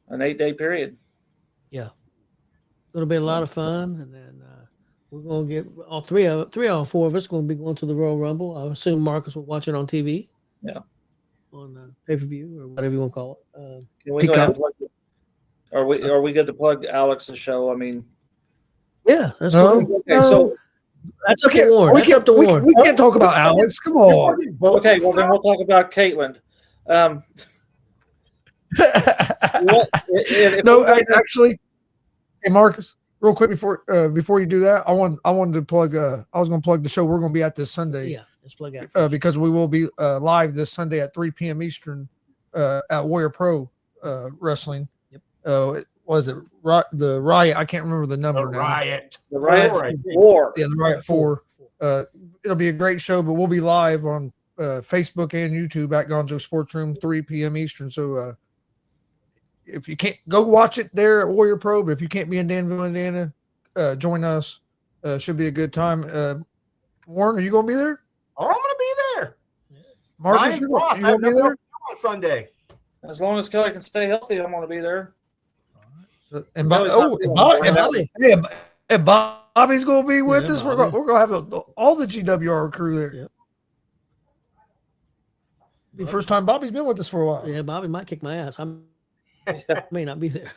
an 8-day period. Yeah, going to be a lot of fun, and then we're going to get all three or four of us going to be going to the Royal Rumble. I assume Marcus will watch it on TV. Yeah, on pay-per-view or whatever you want to call it. Can we go ahead and plug it? Are we good to plug Alex's show? I mean, Yeah, that's No. fine. okay, so That's up to Warren. We That's up to Warren. we can't talk about Alex. Come on. okay, well then we'll talk about Caitlin. No, actually, hey Marcus, real quick before you do that, I wanted to plug. I was going to plug the show we're going to be at this Sunday. Yeah, let's plug out. Because we will be live this Sunday at 3 p.m. Eastern at Warrior Pro Wrestling. Yep. Was it the Riot? I can't remember the number The now. Riot. the Riot Four, I think. War. Yeah, the Riot 4. It'll be a great show, but we'll be live on Facebook and YouTube at Gonzo'S Sports Room, 3 p.m. Eastern. So if you can't go watch it there at Warrior Pro, but if you can't be in Danville, Indiana, join us. Should be a good time. Warren, are you going to be there? Oh, I'm going to be there. Marcus, Ryan you Frost, I going have to be nothing there? to do on Sunday. As long as Kelly can stay healthy, I'm going to be there. And Kelly's not feeling well. and Bobby's going to be with Yeah, us. Bobby. We're going to have all the GWR crew there. Yep. The first time Bobby's been with us for a while. Yeah, Bobby might kick my ass. I may not be there.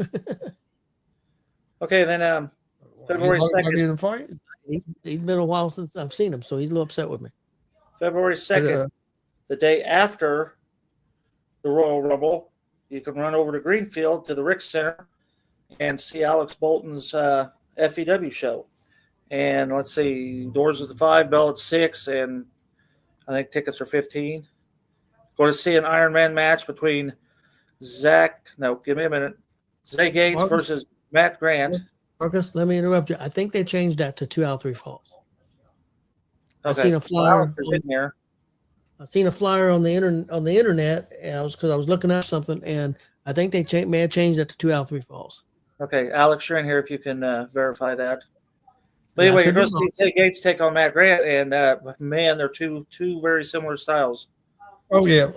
Okay, then February You might 2nd. be in a fight. He's been a while since I've seen him, so he's a little upset with me. February 2nd, the day after the Royal Rumble, you can run over to Greenfield to the Rick Center and see Alex Bolton's FEW show. And let's see, doors at 5, bell at 6, and I think tickets are $15. Going to see an Iron Man match between Zay Gates versus Matt Grant. Marcus, let me interrupt you. I think they changed that to 2 out 3 falls. Okay. I've seen a flyer. There. I've seen a flyer on the internet, and because I was looking up something, and I think they may have changed that to 2 out 3 falls. Okay, Alex, you're in here if you can verify that. But anyway, you're going to see Zay Gates take on Matt Grant, and man, they're two very similar styles. Oh yeah,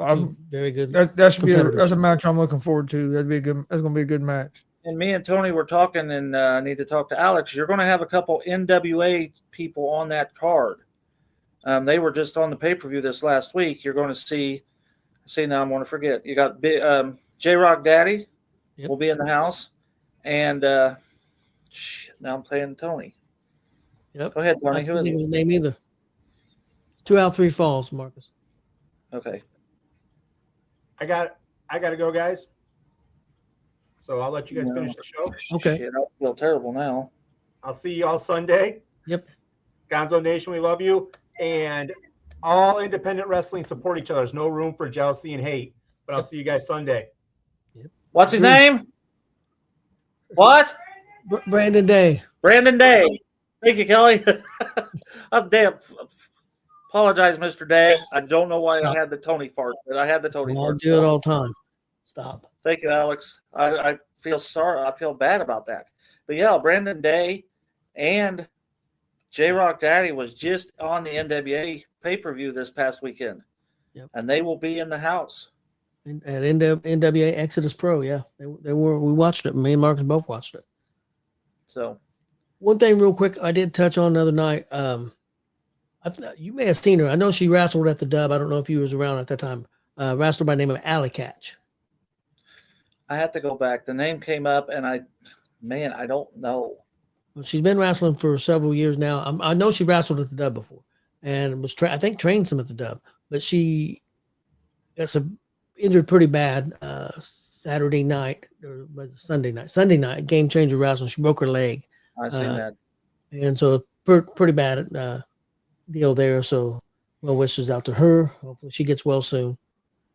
Very good. That should be that's a match I'm looking forward to. That's going to be a good match. And me and Tony were talking, and need to talk to Alex. You're going to have a couple NWA people on that card. They were just on the pay-per-view this last week. You're going to see now I'm going to forget. You got J-Rock Daddy will be in the house, and now I'm playing Tony. Yep. Go ahead, Tony. I Who is his name either? 2 out 3 falls, Marcus. Okay. I got to go, guys. So I'll let you guys finish the show. Okay. Shit, I feel terrible now. I'll see you all Sunday. Yep. Gonzo Nation, we love you. And all independent wrestling support each other. There's no room for jealousy and hate. But I'll see you guys Sunday. Yep. What's his name? What? Brandon Day. Brandon Day. Thank you, Kelly. I'm damn. Apologize, Mr. Day. I don't know why I had the Tony fart, but I had the Tony fart. I'll do it all the time. Stop. Thank you, Alex. I feel sorry. I feel bad about that. But yeah, Brandon Day and J-Rock Daddy was just on the NWA pay-per-view this past weekend. Yep. And they will be in the house. At NWA Exodus Pro, yeah. They were. We watched it. Me and Marcus both watched it. So one thing real quick I did touch on the other night. You may have seen her. I know she wrestled at the Dub. I don't know if you was around at that time. Wrestler by the name of Alley Catch. I had to go back. The name came up, and I don't know. Well, she's been wrestling for several years now. I know she wrestled at the Dub before, and was trained some at the Dub. But she got injured pretty bad Saturday night or was it Sunday night? Sunday night, Game Changer Wrestling. She broke her leg. I seen that. And so pretty bad deal there. So well wishes out to her. Hopefully she gets well soon.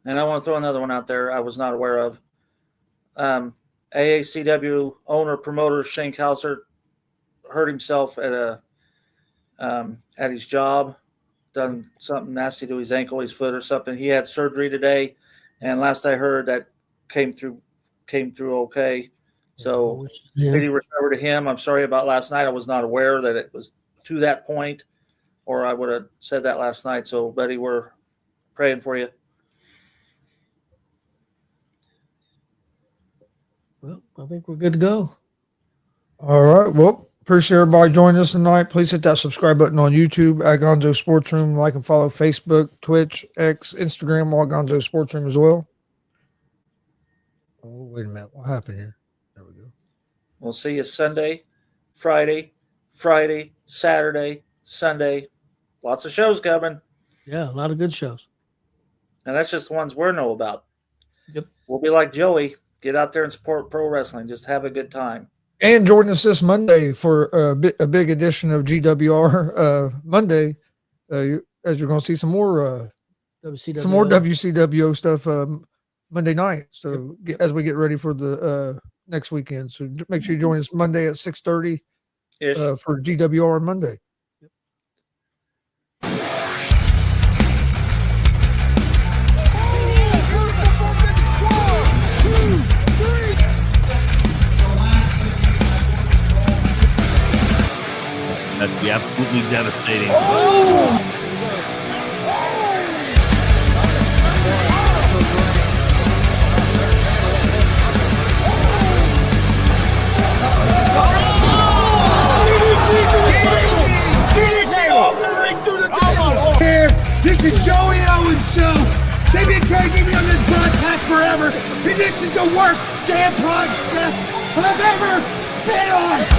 And I want to throw another one out there I was not aware of. AACW owner promoter Shane Kauser hurt himself at his job, done something nasty to his ankle, his foot, or something. He had surgery today, and last I heard that came through okay. So pretty recover to him. I'm sorry about last night. I was not aware that it was to that point, or I would have said that last night. So, buddy, we're praying for you. Well, I think we're good to go. All right. Well, appreciate everybody joining us tonight. Please hit that subscribe button on YouTube at Gonzo Sports Room. Like and follow Facebook, Twitch, X, Instagram, all Gonzo Sports Room as well. Oh, wait a minute. What happened here? There we go. We'll see you Sunday, Friday, Saturday, Sunday. Lots of shows coming. Yeah, a lot of good shows. And that's just the ones we know about. Yep. We'll be like Joey. Get out there and support pro wrestling. Just have a good time. And join us this Monday for a big edition of GWR Monday. As you're going to see some more WCWO stuff Monday night. So as we get ready for the next weekend, so make sure you join us Monday at 6:30 for GWR on Monday. That'd be absolutely devastating. Here, this is Joey Owens show. They've been trying to get me on this broadcast forever, and this is the worst damn broadcast I've ever been on.